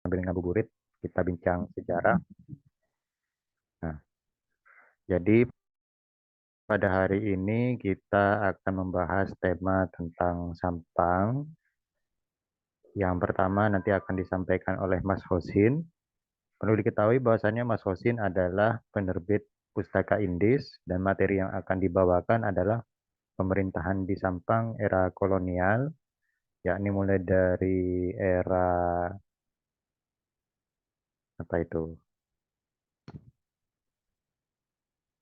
sambil ngabuburit kita bincang sejarah. Nah, jadi pada hari ini kita akan membahas tema tentang Sampang. Yang pertama nanti akan disampaikan oleh Mas Hosin. Perlu diketahui bahwasannya Mas Hosin adalah penerbit Pustaka Indis dan materi yang akan dibawakan adalah pemerintahan di Sampang era kolonial, yakni mulai dari era apa itu?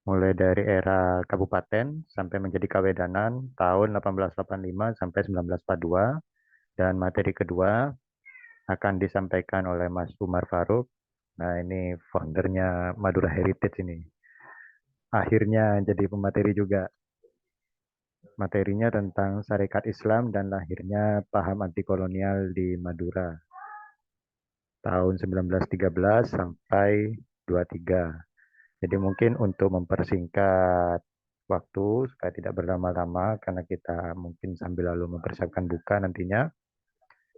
Mulai dari era kabupaten sampai menjadi Kawedanan tahun 1885 sampai 1942, dan materi kedua akan disampaikan oleh Mas Umar Faruk. Nah, ini foundernya Madura Heritage ini. Akhirnya jadi pemateri juga. Materinya tentang Syarikat Islam dan lahirnya paham anti kolonial di Madura tahun 1913 sampai 23. Jadi mungkin untuk mempersingkat waktu supaya tidak berlama-lama karena kita mungkin sambil lalu mempersiapkan buka nantinya,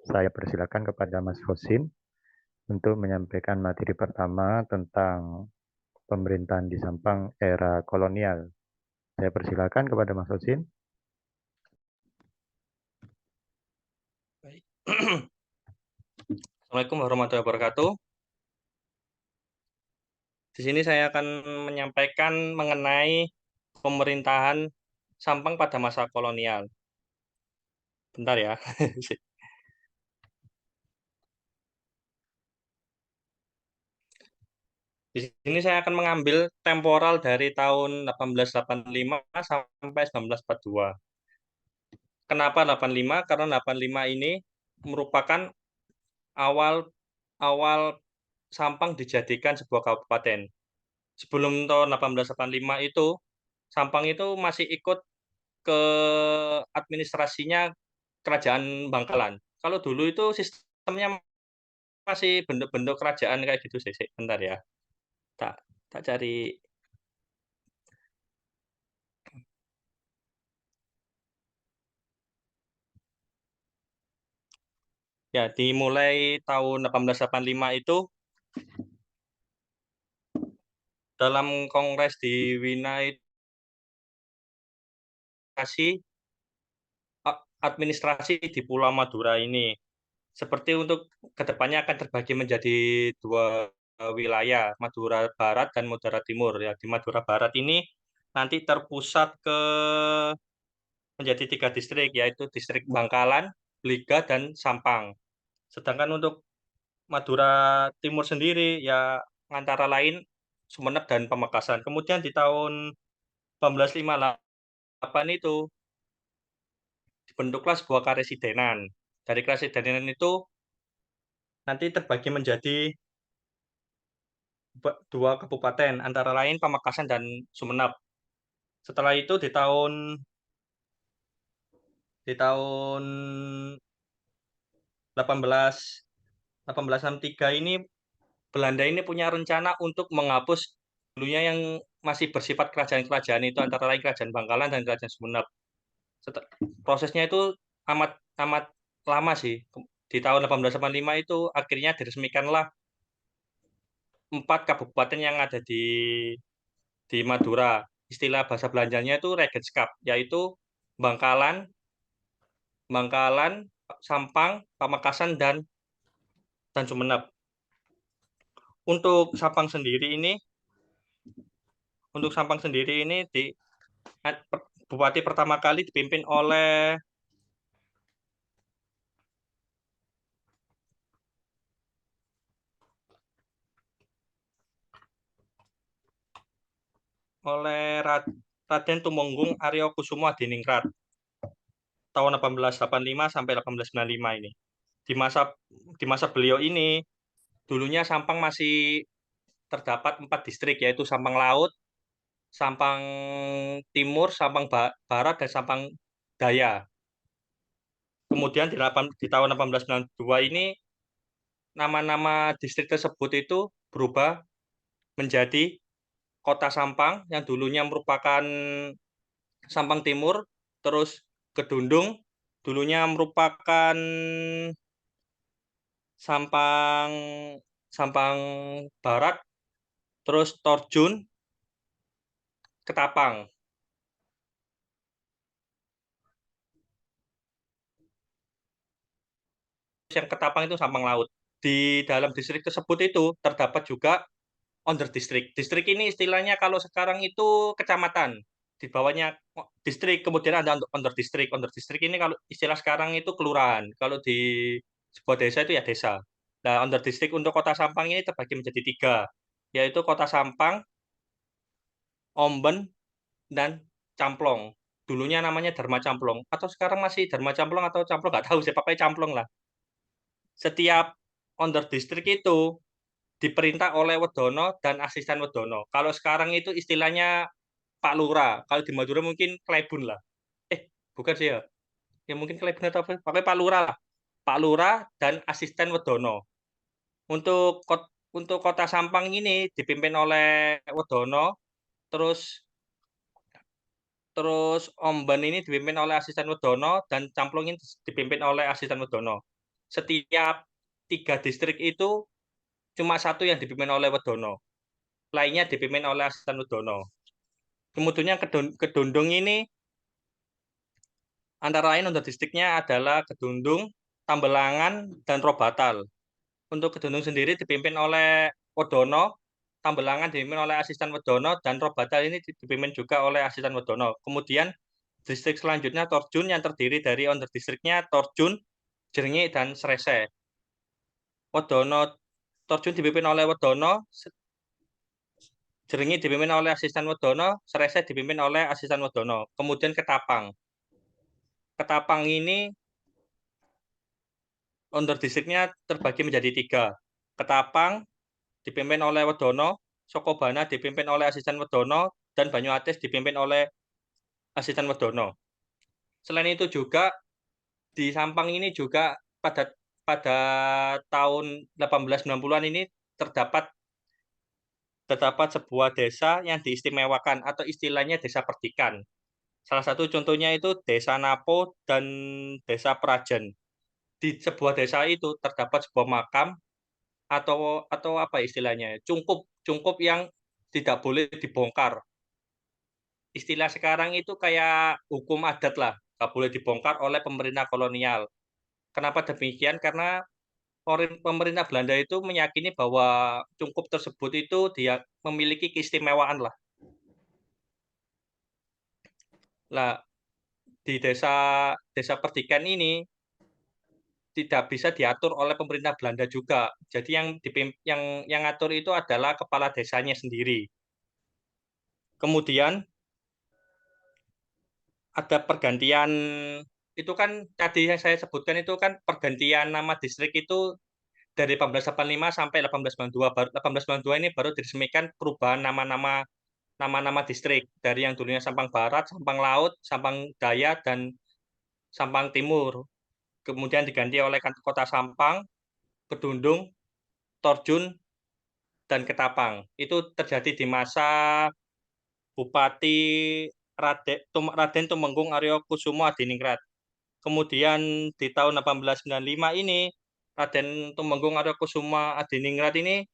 saya persilakan kepada Mas Hosin untuk menyampaikan materi pertama tentang pemerintahan di Sampang era kolonial. Saya persilakan kepada Mas Hosin. Baik. Assalamualaikum warahmatullahi wabarakatuh. Di sini saya akan menyampaikan mengenai pemerintahan Sampang pada masa kolonial. Bentar ya. Di sini saya akan mengambil temporal dari tahun 1885 sampai 1942. Kenapa 85? Karena 85 ini merupakan awal awal Sampang dijadikan sebuah kabupaten. Sebelum tahun 1885 itu, Sampang itu masih ikut ke administrasinya Kerajaan Bangkalan. Kalau dulu itu sistemnya masih bentuk-bentuk kerajaan kayak gitu sih. Bentar ya. Tak tak cari. Ya, dimulai tahun 1885 itu dalam kongres di Wina itu kasih administrasi di Pulau Madura ini. Seperti untuk kedepannya akan terbagi menjadi dua wilayah, Madura Barat dan Madura Timur. Ya, di Madura Barat ini nanti terpusat menjadi 3 distrik, yaitu distrik Bangkalan, Bliga, dan Sampang. Sedangkan untuk Madura Timur sendiri, ya antara lain Sumeneb dan Pamekasan. Kemudian di tahun 1858 itu dibentuklah sebuah karesidenan. Dari karesidenan itu nanti terbagi menjadi dua kabupaten, antara lain Pamekasan dan Sumeneb. Setelah itu di tahun 1863 ini Belanda ini punya rencana untuk menghapus dulunya yang masih bersifat kerajaan-kerajaan itu, antara lain Kerajaan Bangkalan dan Kerajaan Sumeneb. Prosesnya itu amat amat lama sih. Di tahun 1885 itu akhirnya diresmikanlah 4 kabupaten yang ada di Madura. Istilah bahasa Belandanya itu Regenskap, yaitu Bangkalan, Bangkalan, Sampang, Pamekasan, dan Sumeneb. Untuk Sampang sendiri ini, bupati pertama kali dipimpin oleh Raden Tumenggung Aryo Kusumo Adiningrat tahun 1885 sampai 1895 ini. Di masa beliau ini, dulunya Sampang masih terdapat 4 distrik, yaitu Sampang Laut, Sampang Timur, Sampang Barat, dan Sampang Daya. Kemudian di tahun 1892 ini, nama-nama distrik tersebut itu berubah menjadi Kota Sampang yang dulunya merupakan Sampang Timur, terus Kedundung, dulunya merupakan Sampang Sampang Barat, terus Torjun, Ketapang. Yang Ketapang itu Sampang Laut. Di dalam distrik tersebut itu terdapat juga under distrik. Distrik ini istilahnya kalau sekarang itu kecamatan. Di bawahnya distrik, kemudian ada under distrik. Under distrik ini kalau istilah sekarang itu kelurahan. Kalau di sebuah desa itu ya desa. Nah, under distrik untuk Kota Sampang ini terbagi menjadi tiga, yaitu Kota Sampang, Omben, dan Camplong. Dulunya namanya Dharma Camplong, atau sekarang masih Dharma Camplong atau Camplong, nggak tahu sih, pakai Camplong lah. Setiap under distrik itu diperintah oleh Wedono dan asisten Wedono. Kalau sekarang itu istilahnya Pak Lurah. Kalau di Madura mungkin Klebun lah. Bukan sih ya. Ya mungkin Klebun atau apa. Pakai Pak Lurah lah. Pak Lurah dan asisten Wedono. Untuk Kota Sampang ini dipimpin oleh Wedono, terus terus Omben ini dipimpin oleh asisten Wedono dan Camplong ini dipimpin oleh asisten Wedono. Setiap tiga distrik itu cuma satu yang dipimpin oleh Wedono, lainnya dipimpin oleh asisten Wedono. Kemudian Kedundung ini antara lain untuk distriknya adalah Kedundung, Tambelangan, dan Robatal. Untuk Kedundung sendiri dipimpin oleh Wedono, Tambelangan dipimpin oleh asisten Wedono, dan Robatal ini dipimpin juga oleh asisten Wedono. Kemudian distrik selanjutnya Torjun yang terdiri dari under distriknya Torjun, Jerngi, dan Srese. Wedono Torjun dipimpin oleh Wedono, Jerngi dipimpin oleh asisten Wedono, Srese dipimpin oleh asisten Wedono. Kemudian Ketapang. Ketapang ini under distriknya terbagi menjadi tiga. Ketapang dipimpin oleh Wedono, Sokobana dipimpin oleh asisten Wedono, dan Banyuates dipimpin oleh asisten Wedono. Selain itu juga di Sampang ini juga pada pada tahun 1890-an ini terdapat terdapat sebuah desa yang diistimewakan atau istilahnya desa perdikan. Salah satu contohnya itu Desa Napo dan Desa Prajen. Di sebuah desa itu terdapat sebuah makam atau apa istilahnya, cungkup cungkup yang tidak boleh dibongkar. Istilah sekarang itu kayak hukum adat lah, nggak boleh dibongkar oleh pemerintah kolonial. Kenapa demikian? Karena pemerintah Belanda itu meyakini bahwa cungkup tersebut itu dia memiliki keistimewaan lah. Lah, di desa desa Pertikan ini tidak bisa diatur oleh pemerintah Belanda juga. Jadi yang ngatur itu adalah kepala desanya sendiri. Kemudian ada pergantian, itu kan tadi yang saya sebutkan itu kan pergantian nama distrik itu dari 1885 sampai 1892. 1892 ini baru diresmikan perubahan nama-nama distrik dari yang dulunya Sampang Barat, Sampang Laut, Sampang Daya, dan Sampang Timur. Kemudian diganti oleh Kota Sampang, Kedundung, Torjun, dan Ketapang. Itu terjadi di masa Bupati Raden Tumenggung Aryo Kusumo Adiningrat. Kemudian di tahun 1895 ini, Raden Tumenggung Aryo Kusumo Adiningrat ini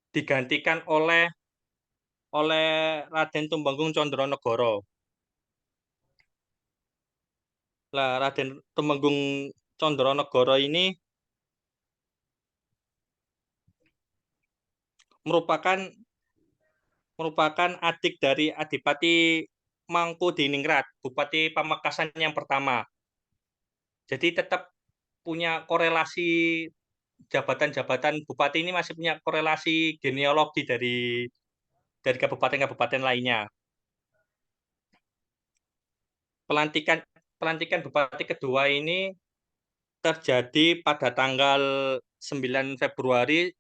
digantikan oleh oleh Raden Tumenggung Condronegoro. Lah, Raden Tumenggung Condronegoro ini merupakan merupakan adik dari Adipati Mangkudiningrat, Bupati Pamekasan yang pertama. Jadi tetap punya korelasi, jabatan-jabatan bupati ini masih punya korelasi genealogi dari kabupaten-kabupaten lainnya. Pelantikan pelantikan bupati kedua ini terjadi pada tanggal 9 Februari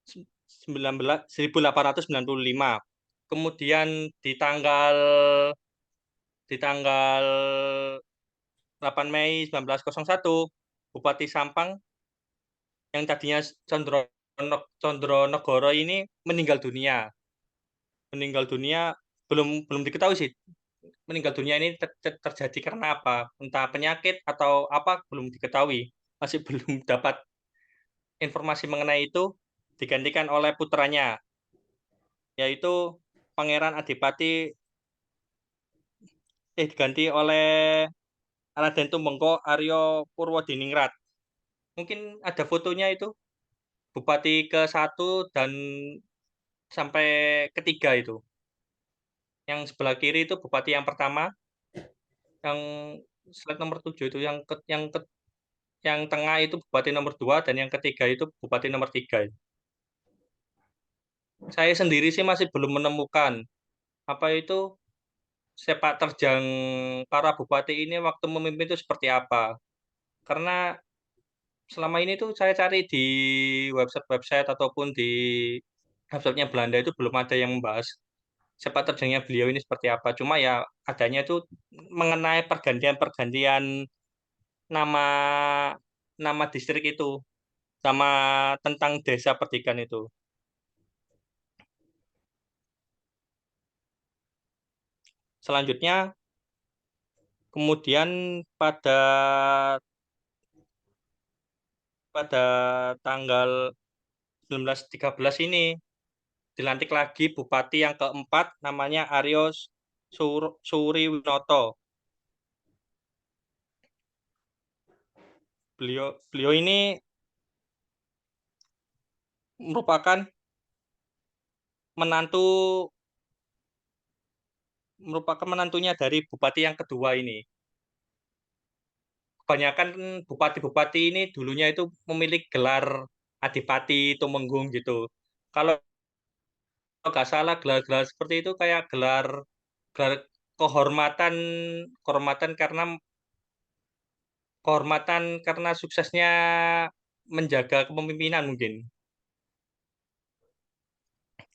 1895. Kemudian di tanggal 8 Mei 1901, Bupati Sampang yang tadinya Condronegoro ini meninggal dunia. Meninggal dunia belum belum diketahui sih meninggal dunia ini terjadi karena apa? Entah penyakit atau apa belum diketahui. Masih belum dapat informasi mengenai itu, digantikan oleh putranya, yaitu Pangeran Adipati, diganti oleh Raden Tumengko Aryo Purwodiningrat. Mungkin ada fotonya itu, Bupati ke-1 dan sampai ketiga itu. Yang sebelah kiri itu Bupati yang pertama, yang slide nomor 7 itu, yang tengah itu Bupati nomor 2 dan yang ketiga itu Bupati nomor 3. Saya sendiri sih masih belum menemukan apa itu sepak terjang para bupati ini waktu memimpin itu seperti apa. Karena selama ini tuh saya cari di website-website ataupun di websitenya Belanda itu belum ada yang membahas sepak terjangnya beliau ini seperti apa. Cuma ya adanya itu mengenai pergantian-pergantian nama nama distrik itu sama tentang desa Perdikan itu. Selanjutnya kemudian pada pada tanggal 1913 ini dilantik lagi bupati yang keempat namanya Aryo Suriwinoto. Beliau beliau ini merupakan menantu merupakan menantunya dari bupati yang kedua ini. Kebanyakan bupati-bupati ini dulunya itu memiliki gelar Adipati Tumenggung gitu. Kalau nggak salah gelar-gelar seperti itu kayak gelar gelar kehormatan kehormatan karena suksesnya menjaga kepemimpinan mungkin.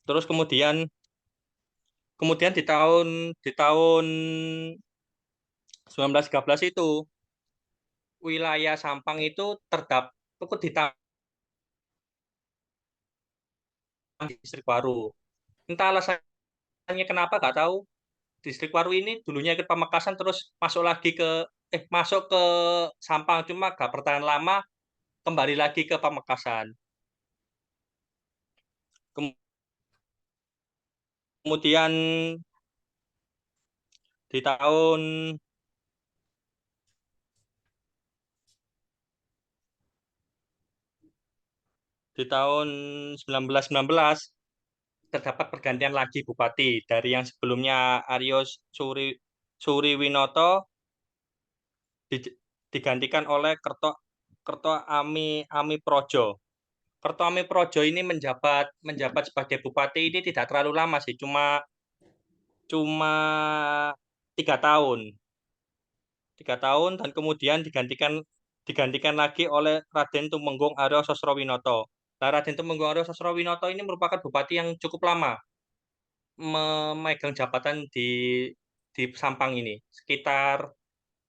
Terus kemudian kemudian di tahun 1913 itu wilayah Sampang itu terdapat ikut ditambah distrik baru. Entah alasannya kenapa nggak tahu. Distrik baru ini dulunya ikut Pamekasan terus masuk ke Sampang cuma nggak bertahan lama kembali lagi ke Pamekasan. Kemudian di tahun di tahun 1919 terdapat pergantian lagi bupati dari yang sebelumnya Aryo Suriwinoto digantikan oleh Kerto Kerto Ami Projo. Kerto Ami Projo ini menjabat menjabat sebagai bupati ini tidak terlalu lama sih, cuma cuma 3 tahun, 3 tahun dan kemudian digantikan lagi oleh Raden Tumenggung Aryo Sosrowinoto. Nah, Raden Tumenggung Aryo Sosrowinoto ini merupakan bupati yang cukup lama memegang jabatan di Sampang ini, sekitar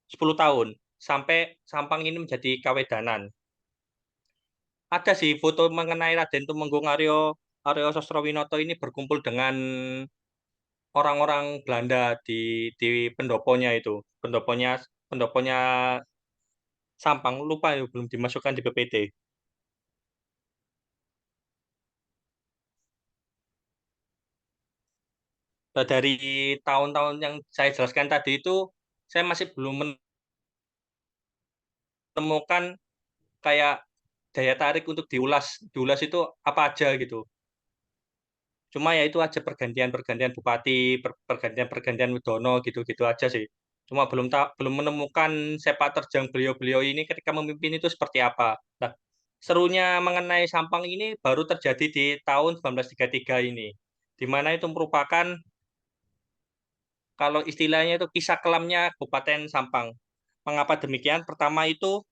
10 tahun sampai Sampang ini menjadi Kawedanan. Ada sih foto mengenai Raden Tumenggung Aryo Aryo Sosrowinoto ini berkumpul dengan orang-orang Belanda di pendoponya itu, pendoponya pendoponya Sampang, lupa ya belum dimasukkan di PPT. Nah, dari tahun-tahun yang saya jelaskan tadi itu saya masih belum menemukan kayak daya tarik untuk diulas diulas itu apa aja gitu. Cuma ya itu aja pergantian-pergantian bupati, pergantian-pergantian Widono gitu-gitu aja sih. Cuma belum menemukan sepak terjang beliau-beliau ini ketika memimpin itu seperti apa. Nah, serunya mengenai Sampang ini baru terjadi di tahun 1933 ini, di mana itu merupakan kalau istilahnya itu kisah kelamnya Kabupaten Sampang. Mengapa demikian? Pertama itu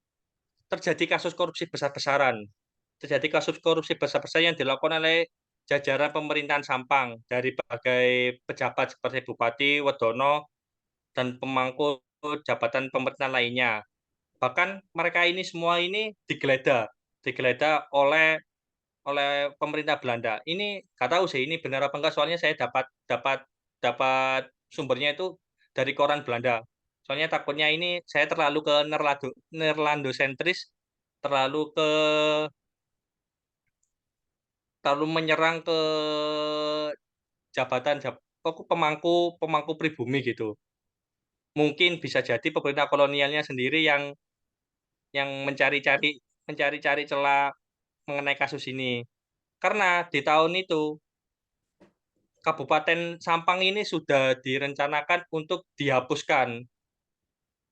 terjadi kasus korupsi besar-besaran. Terjadi kasus korupsi besar-besaran yang dilakukan oleh jajaran pemerintahan Sampang dari berbagai pejabat seperti Bupati, Wedono, dan pemangku jabatan pemerintahan lainnya. Bahkan mereka ini semua ini digeledah oleh oleh pemerintah Belanda. Ini nggak tahu sih ini benar apa enggak soalnya saya dapat dapat dapat sumbernya itu dari koran Belanda. Soalnya takutnya ini saya terlalu ke Nerlando sentris, terlalu ke terlalu menyerang ke jabatan pemangku pemangku pribumi gitu. Mungkin bisa jadi pemerintah kolonialnya sendiri yang mencari-cari celah mengenai kasus ini. Karena di tahun itu Kabupaten Sampang ini sudah direncanakan untuk dihapuskan.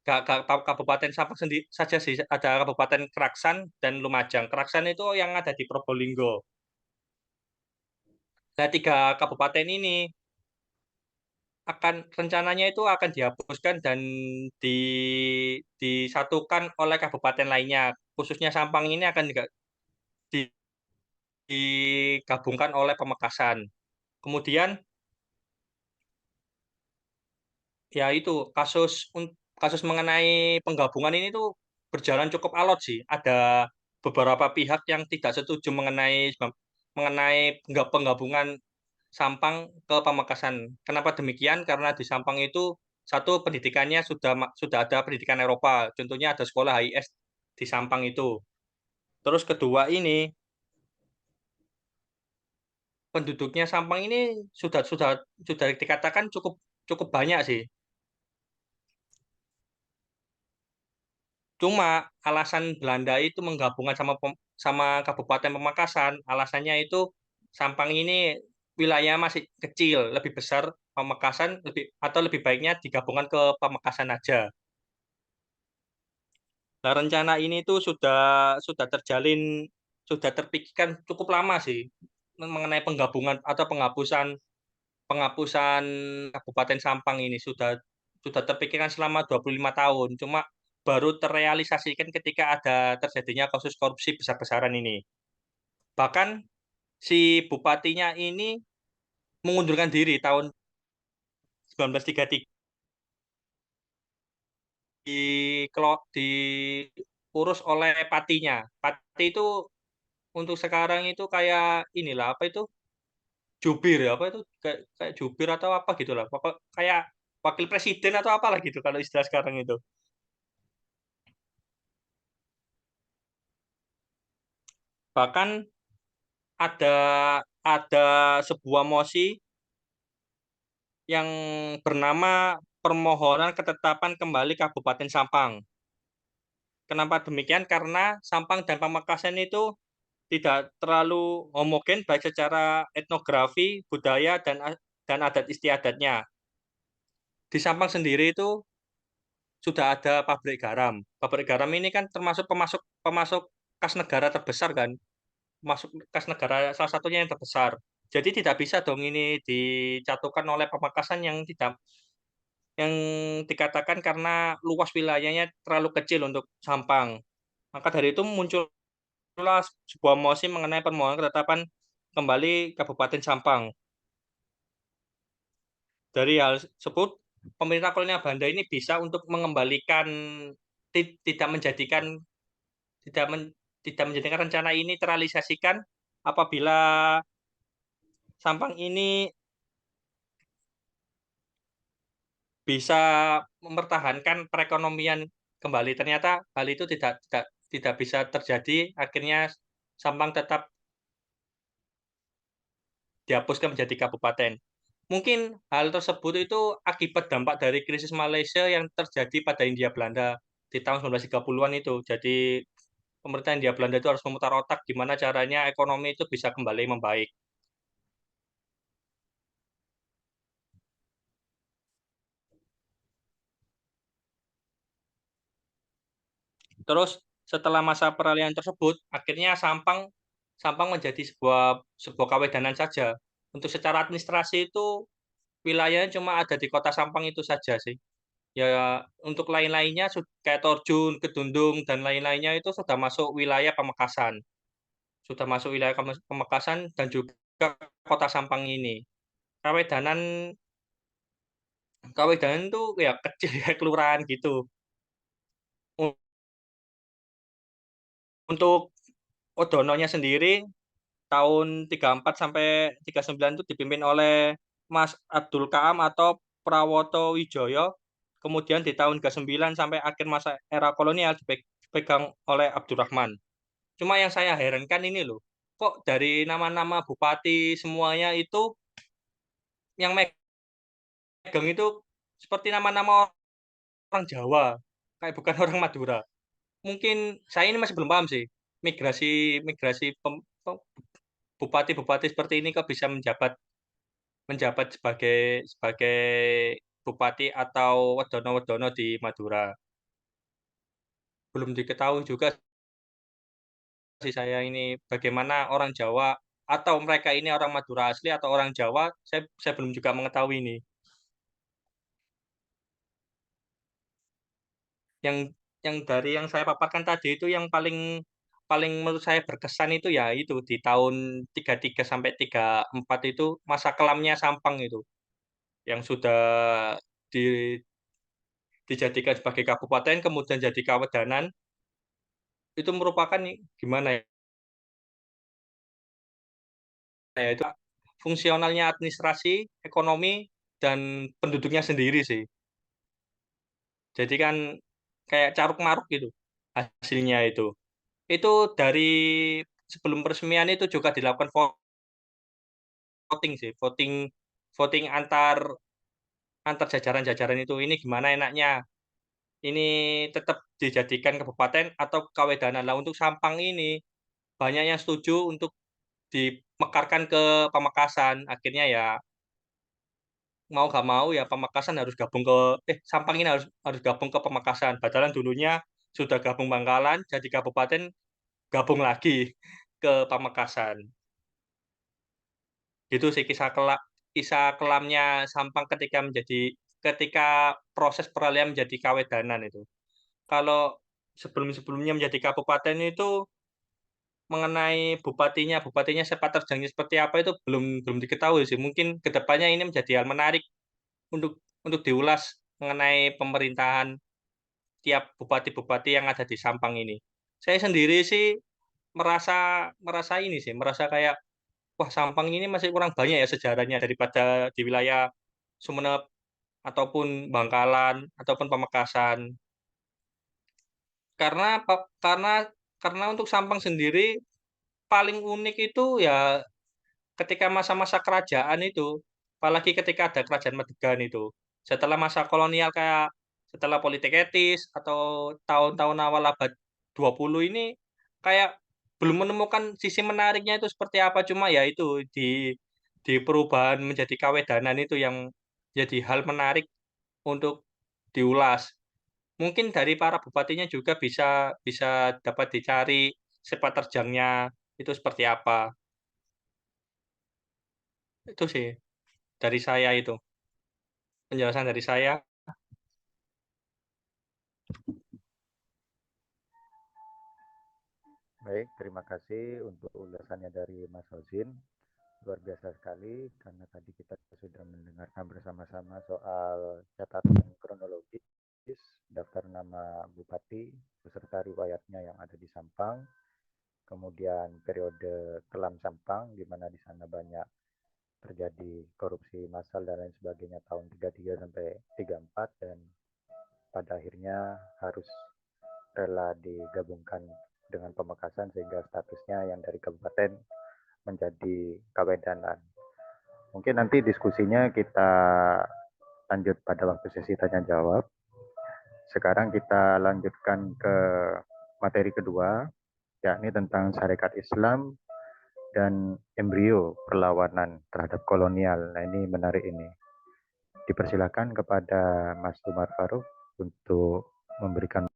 Kabupaten Sampang sendiri saja sih, ada Kabupaten Keraksan dan Lumajang. Keraksan itu yang ada di Probolinggo. Nah, tiga kabupaten ini rencananya itu akan dihapuskan dan di, disatukan oleh kabupaten lainnya. Khususnya Sampang ini akan digabungkan oleh Pamekasan. Kemudian ya itu kasus mengenai penggabungan ini tuh berjalan cukup alot sih. Ada beberapa pihak yang tidak setuju mengenai penggabungan Sampang ke Pamekasan. Kenapa demikian? Karena di Sampang itu satu pendidikannya sudah ada pendidikan Eropa. Contohnya ada sekolah HIS di Sampang itu. Terus kedua ini penduduknya Sampang ini sudah dikatakan cukup cukup banyak sih. Cuma alasan Belanda itu menggabungkan sama Kabupaten Pamekasan, alasannya itu Sampang ini wilayah masih kecil, lebih besar Pamekasan lebih baiknya digabungkan ke Pamekasan aja. Nah, rencana ini tuh sudah sudah terpikirkan cukup lama sih mengenai penggabungan atau penghapusan penghapusan Kabupaten Sampang ini sudah terpikirkan selama 25 tahun. Cuma baru terrealisasikan ketika ada terjadinya kasus korupsi besar-besaran ini. Bahkan si bupatinya ini mengundurkan diri tahun 1933 diurus oleh patinya. Pati itu untuk sekarang itu kayak inilah apa itu jubir ya apa itu kayak jubir atau apa gitu lah. Pokok kayak wakil presiden atau apalah gitu kalau istilah sekarang itu. Bahkan ada ada sebuah mosi yang bernama Permohonan Ketetapan Kembali Kabupaten Sampang. Kenapa demikian? Karena Sampang dan Pamekasan itu tidak terlalu homogen baik secara etnografi, budaya dan adat istiadatnya. Di Sampang sendiri itu sudah ada pabrik garam. Pabrik garam ini kan termasuk pemasok pemasok kas negara terbesar kan, masuk kas negara salah satunya yang terbesar. Jadi tidak bisa dong ini dicatukan oleh Pamekasan yang dikatakan karena luas wilayahnya terlalu kecil untuk Sampang. Maka dari itu muncullah sebuah mosi mengenai permohonan ketetapan kembali Kabupaten Sampang. Dari hal tersebut, pemerintah kolonial Belanda ini bisa untuk mengembalikan tidak menjadikan tidak men, tidak menjadikan rencana ini terrealisasikan apabila Sampang ini bisa mempertahankan perekonomian kembali. Ternyata hal itu tidak bisa terjadi. Akhirnya Sampang tetap dihapuskan menjadi kabupaten. Mungkin hal tersebut itu akibat dampak dari krisis Malaysia yang terjadi pada Hindia Belanda di tahun 1930-an itu. Jadi pemerintah Hindia Belanda itu harus memutar otak gimana caranya ekonomi itu bisa kembali membaik. Terus setelah masa peralihan tersebut, akhirnya Sampang menjadi sebuah kawedanan saja. Untuk secara administrasi itu wilayahnya cuma ada di kota Sampang itu saja sih. Ya untuk lain-lainnya kayak Torjun, Kedundung dan lain-lainnya itu sudah masuk wilayah Pamekasan. Sudah masuk wilayah Pamekasan dan juga kota Sampang ini. Kawedanan Kawedanan itu ya kecil ya kelurahan gitu. Untuk Odononya sendiri tahun 34 sampai 39 itu dipimpin oleh Mas Abdul Kaam atau Prawoto Wijoyo Kemudian di tahun ke-9 sampai akhir masa era kolonial dipegang oleh Abdurrahman. Cuma yang saya herankan ini loh, kok dari nama-nama bupati semuanya itu yang megang itu seperti nama-nama orang Jawa, kayak bukan orang Madura. Mungkin saya ini masih belum paham sih, migrasi migrasi bupati-bupati seperti ini kok bisa menjabat menjabat sebagai sebagai bupati atau wedono-wedono di Madura. Belum diketahui juga sih saya ini bagaimana orang Jawa atau mereka ini orang Madura asli atau orang Jawa, saya belum juga mengetahui ini. Yang yang dari yang saya paparkan tadi itu yang paling paling menurut saya berkesan itu ya itu di tahun 33 sampai 34 itu masa kelamnya Sampang itu yang sudah di, dijadikan sebagai kabupaten kemudian jadi kawedanan itu merupakan gimana ya itu fungsionalnya administrasi, ekonomi dan penduduknya sendiri sih. Jadi kan kayak caruk maruk gitu hasilnya itu. Itu dari sebelum peresmian itu juga dilakukan voting sih, voting voting antar antar jajaran-jajaran itu. Ini gimana enaknya? Ini tetap dijadikan kabupaten atau kawedanan. Lah untuk Sampang ini banyak yang setuju untuk dimekarkan ke Pamekasan. Akhirnya ya mau gak mau ya Pamekasan harus gabung ke Sampang ini harus harus gabung ke Pamekasan. Padahal dulunya sudah gabung Bangkalan jadi kabupaten gabung lagi ke Pamekasan. Gitu sih kisah kelamnya Sampang ketika proses peralihan menjadi Kawedanan itu. Kalau sebelum-sebelumnya menjadi kabupaten itu mengenai bupatinya sepak terjangnya seperti apa itu belum belum diketahui sih. Mungkin kedepannya ini menjadi hal menarik untuk diulas mengenai pemerintahan tiap bupati-bupati yang ada di Sampang ini. Saya sendiri sih merasa merasa ini sih, merasa kayak wah Sampang ini masih kurang banyak ya sejarahnya daripada di wilayah Sumeneb ataupun Bangkalan ataupun Pamekasan. Karena untuk Sampang sendiri paling unik itu ya ketika masa-masa kerajaan itu, apalagi ketika ada kerajaan Madegan itu. Setelah masa kolonial kayak setelah politik etis atau tahun-tahun awal abad 20 ini kayak belum menemukan sisi menariknya itu seperti apa cuma ya itu di perubahan menjadi kawedanan itu yang jadi hal menarik untuk diulas. Mungkin dari para bupatinya juga bisa bisa dapat dicari sepak terjangnya itu seperti apa. Itu sih dari saya itu. Penjelasan dari saya. Baik, terima kasih untuk ulasannya dari Mas Hozin. Luar biasa sekali karena tadi kita sudah mendengarkan bersama-sama soal catatan kronologis daftar nama bupati beserta riwayatnya yang ada di Sampang, kemudian periode kelam Sampang di mana di sana banyak terjadi korupsi massal dan lain sebagainya tahun 33 sampai 34 dan pada akhirnya harus rela digabungkan dengan Pamekasan sehingga statusnya yang dari kabupaten menjadi kawedanan. Mungkin nanti diskusinya kita lanjut pada waktu sesi tanya jawab. Sekarang kita lanjutkan ke materi kedua, yakni tentang syarikat Islam dan embrio perlawanan terhadap kolonial. Nah ini menarik ini. Dipersilakan kepada Mas Umar Faruk untuk memberikan.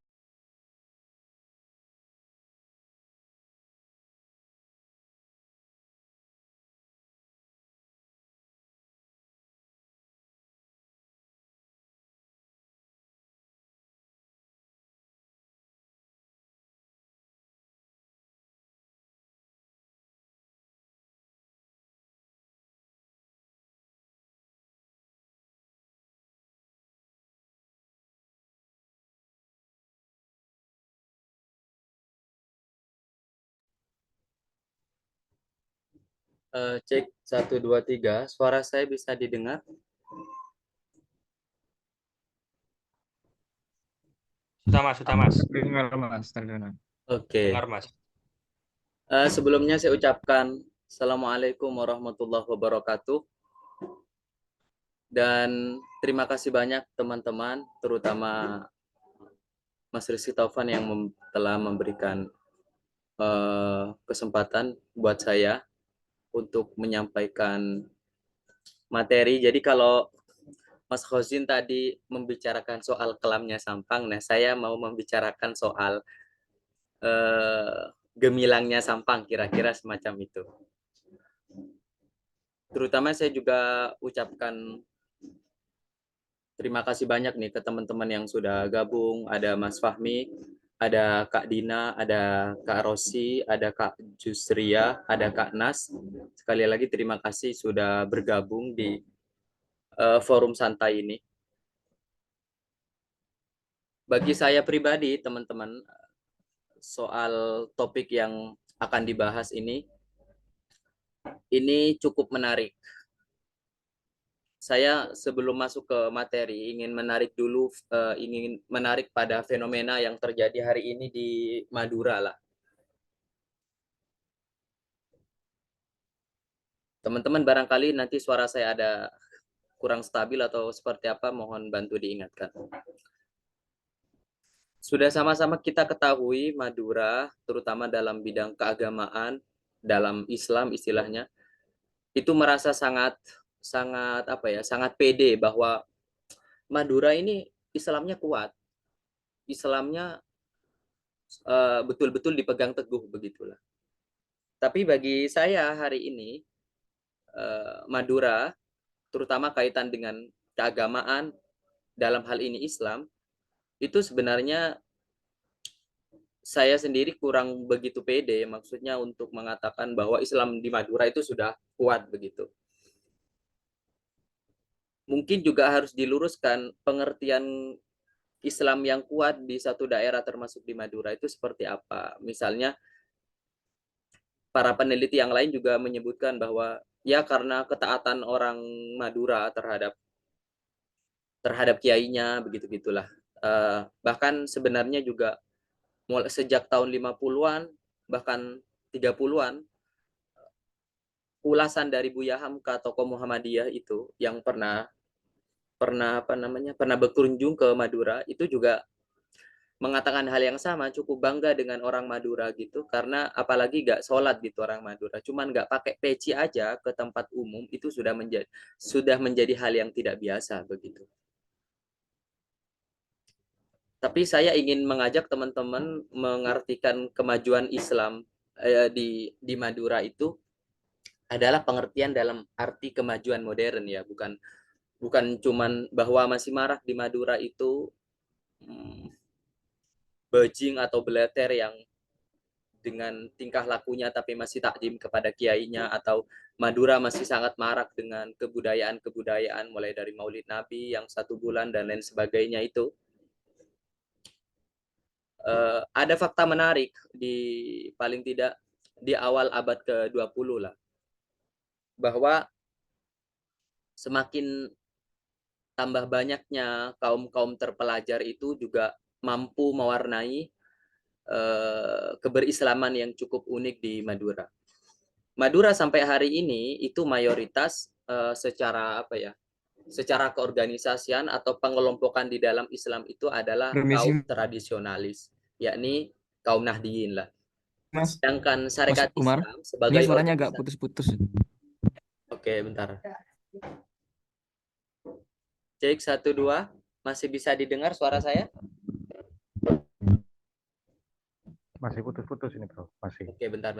Cek 1 2 3, suara saya bisa didengar? Sudah Mas. Dengar Mas, terdengar. Oke. Dengar Mas. Sebelumnya saya ucapkan Assalamualaikum warahmatullahi wabarakatuh. Dan terima kasih banyak teman-teman, terutama Mas Rizky Taufan yang telah memberikan kesempatan buat saya untuk menyampaikan materi. Jadi kalau Mas Khozin tadi membicarakan soal kelamnya Sampang, nah saya mau membicarakan soal eh, gemilangnya Sampang, kira-kira semacam itu. Terutama saya juga ucapkan terima kasih banyak nih ke teman-teman yang sudah gabung. Ada Mas Fahmi, ada Kak Dina, ada Kak Rosi, ada Kak Jusria, ada Kak Nas. Sekali lagi terima kasih sudah bergabung di forum santai ini. Bagi saya pribadi, teman-teman, soal topik yang akan dibahas ini cukup menarik. Saya sebelum masuk ke materi ingin menarik pada fenomena yang terjadi hari ini di Madura lah. Teman-teman barangkali nanti suara saya ada kurang stabil atau seperti apa, mohon bantu diingatkan. Sudah sama-sama kita ketahui Madura, terutama dalam bidang keagamaan, dalam Islam istilahnya, itu merasa sangat pede bahwa Madura ini Islamnya kuat, Islamnya betul-betul dipegang teguh begitulah. Tapi bagi saya hari ini Madura, terutama kaitan dengan keagamaan dalam hal ini Islam, itu sebenarnya saya sendiri kurang begitu pede, maksudnya untuk mengatakan bahwa Islam di Madura itu sudah kuat begitu. Mungkin juga harus diluruskan pengertian Islam yang kuat di satu daerah termasuk di Madura itu seperti apa. Misalnya para peneliti yang lain juga menyebutkan bahwa ya karena ketaatan orang Madura terhadap kiainya begitu gitulah. Bahkan sebenarnya juga mulai sejak tahun 50-an bahkan 30-an ulasan dari Buya Hamka tokoh Muhammadiyah itu yang pernah berkunjung ke Madura itu juga mengatakan hal yang sama, cukup bangga dengan orang Madura gitu, karena apalagi gak sholat gitu orang Madura, cuman gak pakai peci aja ke tempat umum itu sudah menjadi hal yang tidak biasa begitu. Tapi saya ingin mengajak teman-teman mengartikan kemajuan Islam di Madura itu adalah pengertian dalam arti kemajuan modern ya, bukan cuman bahwa masih marak di Madura itu bajing atau beleter yang dengan tingkah lakunya tapi masih takdim kepada kiainya, atau Madura masih sangat marak dengan kebudayaan-kebudayaan mulai dari Maulid Nabi yang 1 bulan dan lain sebagainya itu. Ada fakta menarik paling tidak di awal abad ke-20 lah, bahwa semakin tambah banyaknya kaum-kaum terpelajar itu juga mampu mewarnai keberislaman yang cukup unik di Madura. Madura sampai hari ini itu mayoritas secara keorganisasian atau pengelompokan di dalam Islam itu adalah Permisi, kaum tradisionalis, yakni kaum Nahdiyin lah. Mas. Sedangkan Mas Syarikat Umar. Islam Ini sebagai suaranya agak organisasi. putus-putus. Oke, bentar. Cek 1 2, masih bisa didengar suara saya? Masih putus-putus ini, Bro. Masih. Oke, bentar.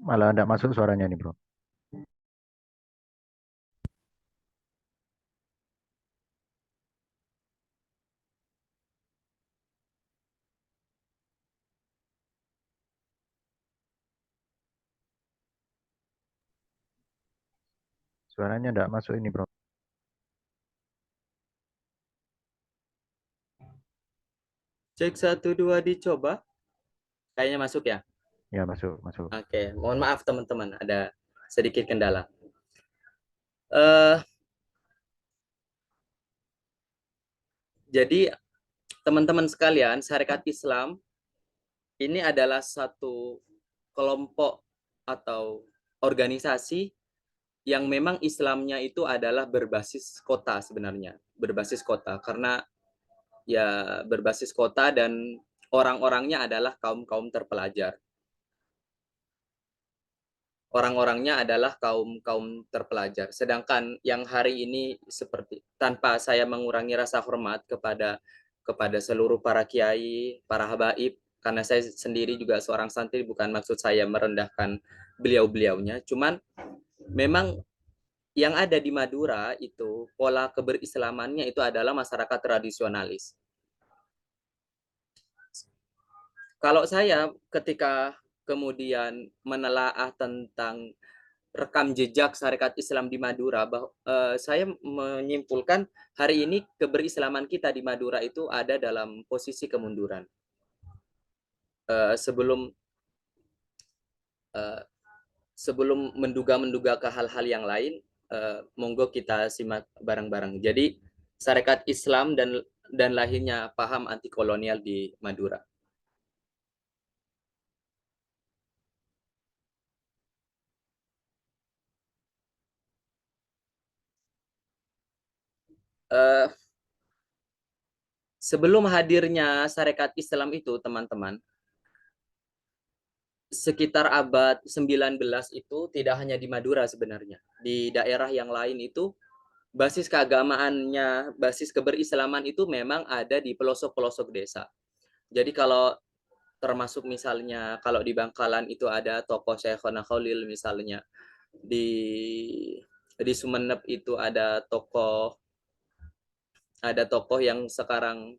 malah tidak masuk suaranya nih, Bro. Suaranya tidak masuk ini, Bro. Cek 1 2 dicoba. Kayaknya masuk ya. Ya, masuk, masuk. Oke, mohon maaf teman-teman, ada sedikit kendala. Jadi teman-teman sekalian, Syarikat Islam ini adalah satu kelompok atau organisasi yang memang Islamnya itu adalah berbasis kota sebenarnya, berbasis kota karena ya berbasis kota dan orang-orangnya adalah kaum-kaum terpelajar. Orang-orangnya adalah kaum-kaum terpelajar. Sedangkan yang hari ini seperti tanpa saya mengurangi rasa hormat kepada seluruh para kiai, para habaib, karena saya sendiri juga seorang santri, bukan maksud saya merendahkan beliau-beliaunya, cuman memang yang ada di Madura itu pola keberislamannya itu adalah masyarakat tradisionalis. Kalau saya ketika kemudian menelaah tentang rekam jejak Syarikat Islam di Madura, saya menyimpulkan hari ini keberislaman kita di Madura itu ada dalam posisi kemunduran. Sebelum menduga-menduga ke hal-hal yang lain, monggo kita simak bareng-bareng. Jadi Syarikat Islam dan lahirnya paham anti kolonial di Madura. Sebelum hadirnya Syarikat Islam itu, teman-teman, sekitar abad 19 itu tidak hanya di Madura sebenarnya. Di daerah yang lain itu basis keagamaannya, basis keberislaman itu memang ada di pelosok-pelosok desa. Jadi kalau termasuk misalnya kalau di Bangkalan itu ada tokoh Syekhona Khalil misalnya. Di Sumeneb itu ada tokoh yang sekarang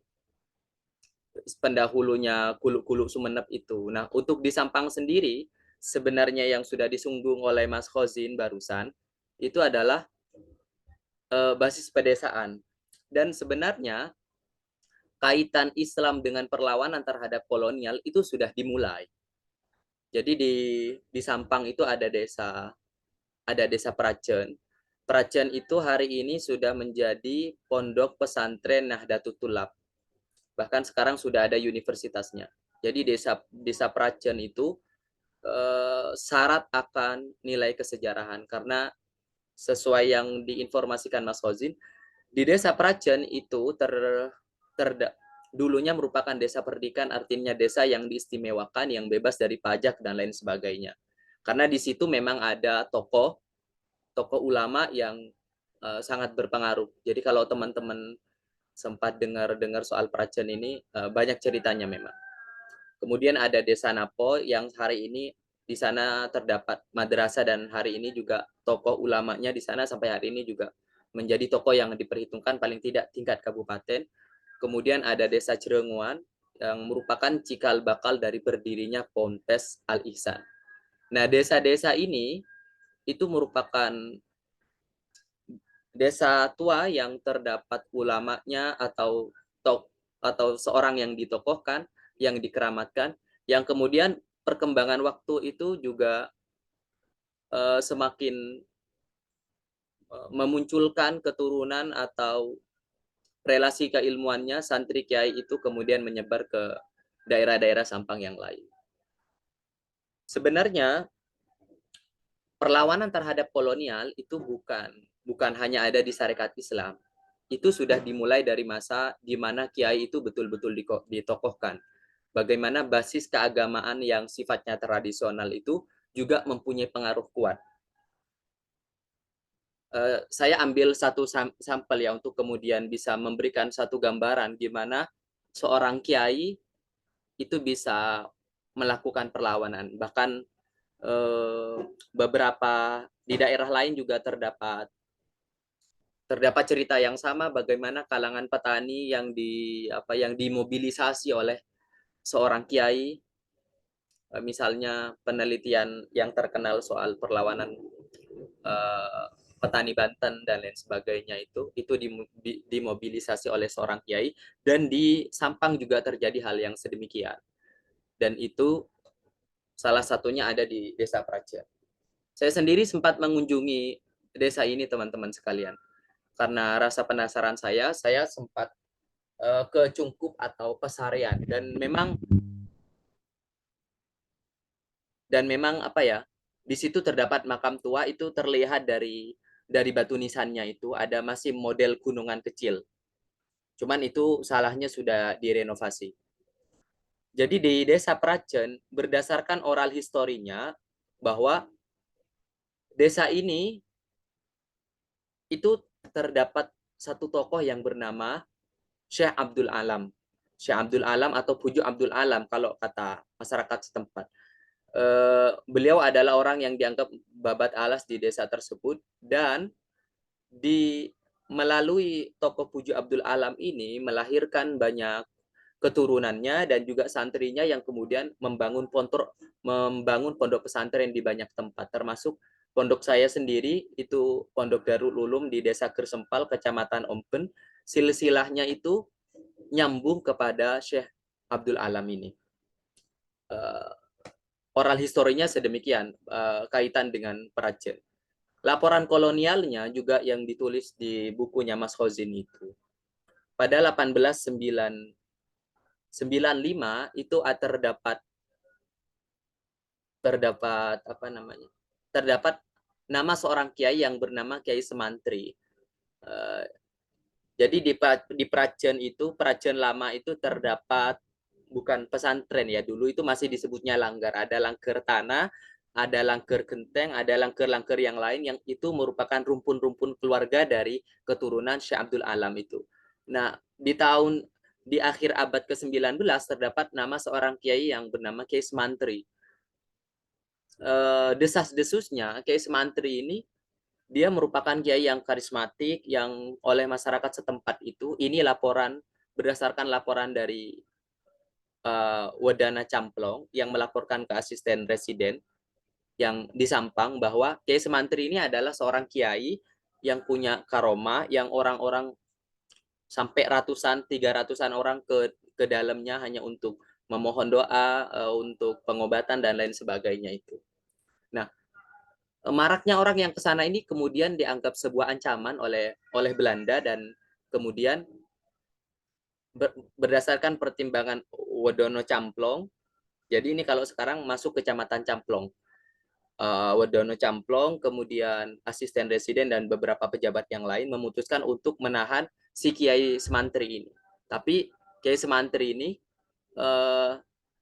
pendahulunya Kuluk-Kuluk Sumeneb itu. Nah, untuk di Sampang sendiri, sebenarnya yang sudah disinggung oleh Mas Khozin barusan, itu adalah basis pedesaan. Dan sebenarnya kaitan Islam dengan perlawanan terhadap kolonial itu sudah dimulai. Jadi di Sampang itu ada desa Prajen. Prajen itu hari ini sudah menjadi pondok pesantren Nahdlatul Tulab. Bahkan sekarang sudah ada universitasnya. Jadi desa Prajen itu syarat akan nilai kesejarahan karena sesuai yang diinformasikan Mas Khozin, di desa Prajen itu dulunya merupakan desa pendidikan, artinya desa yang diistimewakan, yang bebas dari pajak dan lain sebagainya. Karena di situ memang ada tokoh ulama yang sangat berpengaruh. Jadi kalau teman-teman sempat dengar soal Prajen ini, banyak ceritanya memang. Kemudian ada Desa Napo yang hari ini di sana terdapat madrasah dan hari ini juga tokoh ulamanya di sana sampai hari ini juga menjadi tokoh yang diperhitungkan paling tidak tingkat kabupaten. Kemudian ada Desa Cirenguan yang merupakan cikal bakal dari berdirinya Ponpes Al Ihsan. Nah, desa-desa ini itu merupakan desa tua yang terdapat ulamanya atau seorang yang ditokohkan, yang dikeramatkan, yang kemudian perkembangan waktu itu juga semakin memunculkan keturunan atau relasi keilmuannya, santri kiai itu kemudian menyebar ke daerah-daerah Sampang yang lain. Sebenarnya perlawanan terhadap kolonial itu bukan hanya ada di Syarikat Islam. Itu sudah dimulai dari masa di mana kiai itu betul-betul ditokohkan. Bagaimana basis keagamaan yang sifatnya tradisional itu juga mempunyai pengaruh kuat. Saya ambil satu sampel ya untuk kemudian bisa memberikan satu gambaran gimana seorang kiai itu bisa melakukan perlawanan. Bahkan beberapa di daerah lain juga terdapat cerita yang sama, bagaimana kalangan petani yang dimobilisasi oleh seorang kiai. Misalnya penelitian yang terkenal soal perlawanan petani Banten dan lain sebagainya, itu dimobilisasi oleh seorang kiai, dan di Sampang juga terjadi hal yang sedemikian, dan itu salah satunya ada di Desa Praja. Saya sendiri sempat mengunjungi desa ini, teman-teman sekalian, karena rasa penasaran saya sempat ke Cungkup atau Pesarian, dan memang apa ya, di situ terdapat makam tua. Itu terlihat dari batu nisannya, itu ada masih model gunungan kecil, cuman itu salahnya sudah direnovasi. Jadi di Desa Prajen, berdasarkan oral historinya, bahwa desa ini itu terdapat satu tokoh yang bernama Syekh Abdul Alam. Syekh Abdul Alam atau Puju Abdul Alam kalau kata masyarakat setempat. Beliau adalah orang yang dianggap babat alas di desa tersebut, dan melalui tokoh Puju Abdul Alam ini melahirkan banyak keturunannya dan juga santrinya yang kemudian membangun pondok pesantren di banyak tempat, termasuk pondok saya sendiri, itu Pondok Darul Ulum di Desa Gersempal, Kecamatan Omben. Silsilahnya itu nyambung kepada Syekh Abdul Alam ini. Oral historinya sedemikian, kaitan dengan Prajen. Laporan kolonialnya juga yang ditulis di bukunya Mas Khozin itu. Pada 1895 itu terdapat nama seorang kiai yang bernama Kiai Semantri. Jadi di Prajen itu, Prajen lama itu terdapat bukan pesantren ya, dulu itu masih disebutnya langgar. Ada langgar tanah, ada langgar genteng, ada langgar-langgar yang lain yang itu merupakan rumpun-rumpun keluarga dari keturunan Syekh Abdul Alam itu. Nah, di akhir abad ke-19 terdapat nama seorang kiai yang bernama Kiai Semantri. Desas-desusnya Kiai Semantri ini, dia merupakan kiai yang karismatik yang oleh masyarakat setempat itu, ini berdasarkan laporan dari Wedana Camplong yang melaporkan ke asisten residen yang di Sampang, bahwa Kiai Semantri ini adalah seorang kiai yang punya karomah, yang orang-orang sampai 300-an orang ke dalamnya hanya untuk memohon doa, untuk pengobatan dan lain sebagainya itu. Nah, maraknya orang yang ke sana ini kemudian dianggap sebuah ancaman oleh Belanda, dan kemudian berdasarkan pertimbangan Wedono Camplong, jadi ini kalau sekarang masuk Kecamatan Camplong, Wedono Camplong, kemudian asisten residen dan beberapa pejabat yang lain memutuskan untuk menahan si Kiai Semantri ini. Tapi Kiai Semantri ini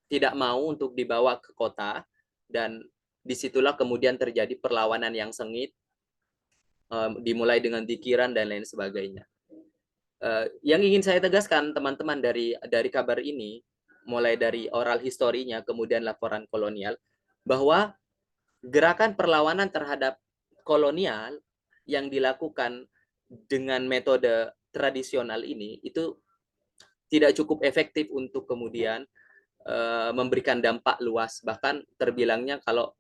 tidak mau untuk dibawa ke kota, dan disitulah kemudian terjadi perlawanan yang sengit, dimulai dengan dikiran dan lain sebagainya. Yang ingin saya tegaskan, teman-teman, dari kabar ini, mulai dari oral historinya, kemudian laporan kolonial, bahwa gerakan perlawanan terhadap kolonial yang dilakukan dengan metode tradisional ini itu tidak cukup efektif untuk kemudian memberikan dampak luas. Bahkan terbilangnya kalau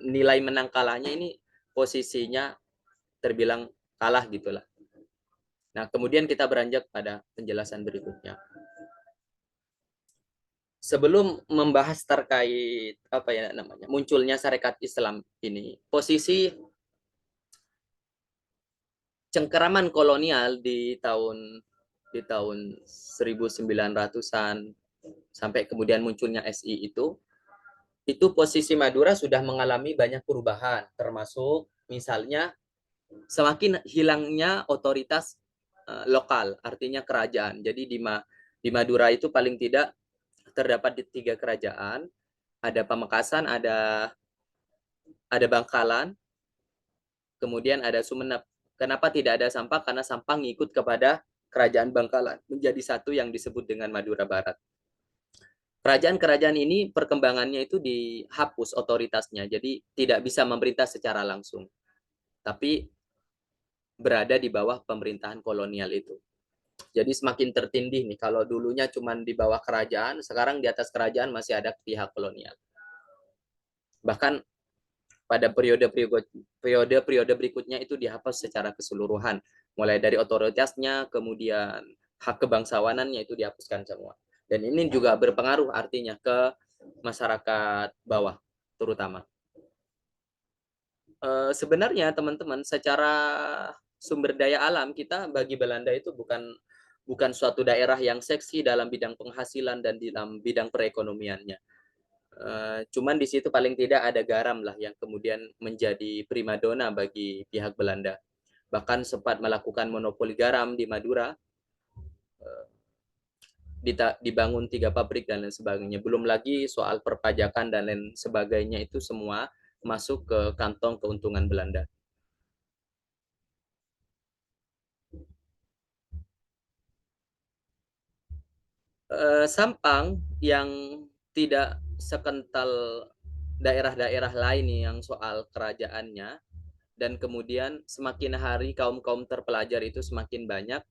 nilai menang kalahnya ini posisinya terbilang kalah gitulah. Nah, kemudian kita beranjak pada penjelasan berikutnya. Sebelum membahas terkait munculnya Sarekat Islam ini, posisi cengkeraman kolonial di tahun 1900-an sampai kemudian munculnya SI itu posisi Madura sudah mengalami banyak perubahan, termasuk misalnya semakin hilangnya otoritas lokal, artinya kerajaan. Jadi di Madura itu paling tidak terdapat 3 kerajaan, ada Pamekasan, ada Bangkalan, kemudian ada Sumeneb. Kenapa tidak ada Sampang? Karena Sampang ngikut kepada Kerajaan Bangkalan, menjadi satu yang disebut dengan Madura Barat. kerajaan-kerajaan ini perkembangannya itu dihapus otoritasnya, jadi tidak bisa memerintah secara langsung, tapi berada di bawah pemerintahan kolonial itu. Jadi semakin tertindih nih, kalau dulunya cuma di bawah kerajaan, sekarang di atas kerajaan masih ada pihak kolonial. Bahkan pada periode berikutnya itu dihapus secara keseluruhan, mulai dari otoritasnya, kemudian hak kebangsawanannya itu dihapuskan semua. Dan ini juga berpengaruh artinya ke masyarakat bawah terutama. Sebenarnya teman-teman, secara sumber daya alam kita bagi Belanda itu bukan suatu daerah yang seksi dalam bidang penghasilan dan dalam bidang perekonomiannya. Cuman di situ paling tidak ada garam lah yang kemudian menjadi primadona bagi pihak Belanda. Bahkan sempat melakukan monopoli garam di Madura, dibangun 3 pabrik dan lain sebagainya. Belum lagi soal perpajakan dan lain sebagainya, itu semua masuk ke kantong keuntungan Belanda. Sampang yang tidak sekental daerah-daerah lain yang soal kerajaannya, dan kemudian semakin hari kaum-kaum terpelajar itu semakin banyak,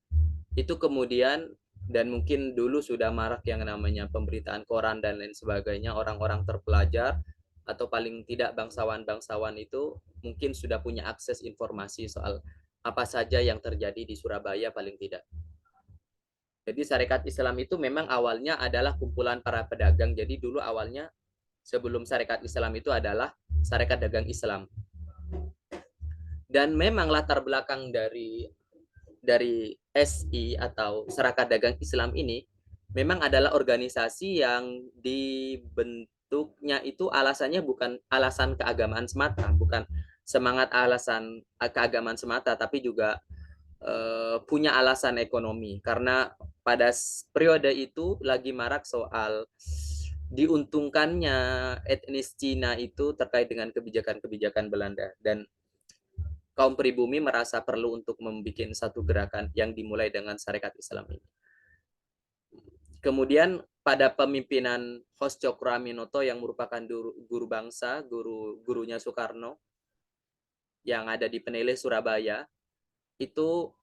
itu kemudian, dan mungkin dulu sudah marak yang namanya pemberitaan koran dan lain sebagainya, orang-orang terpelajar atau paling tidak bangsawan-bangsawan itu mungkin sudah punya akses informasi soal apa saja yang terjadi di Surabaya paling tidak. Jadi Sarekat Islam itu memang awalnya adalah kumpulan para pedagang. Jadi dulu awalnya sebelum Sarekat Islam itu adalah Sarekat Dagang Islam. Dan memang latar belakang dari SI atau Sarekat Dagang Islam ini memang adalah organisasi yang dibentuknya itu alasannya bukan alasan keagamaan semata, bukan semangat alasan keagamaan semata, tapi juga punya alasan ekonomi, karena pada periode itu lagi marak soal diuntungkannya etnis Cina itu terkait dengan kebijakan-kebijakan Belanda, dan kaum pribumi merasa perlu untuk membuat satu gerakan yang dimulai dengan Sarekat Islam ini. Kemudian pada pemimpinan Hos Cokroaminoto yang merupakan guru bangsa, gurunya Soekarno yang ada di Peneleh, Surabaya, itu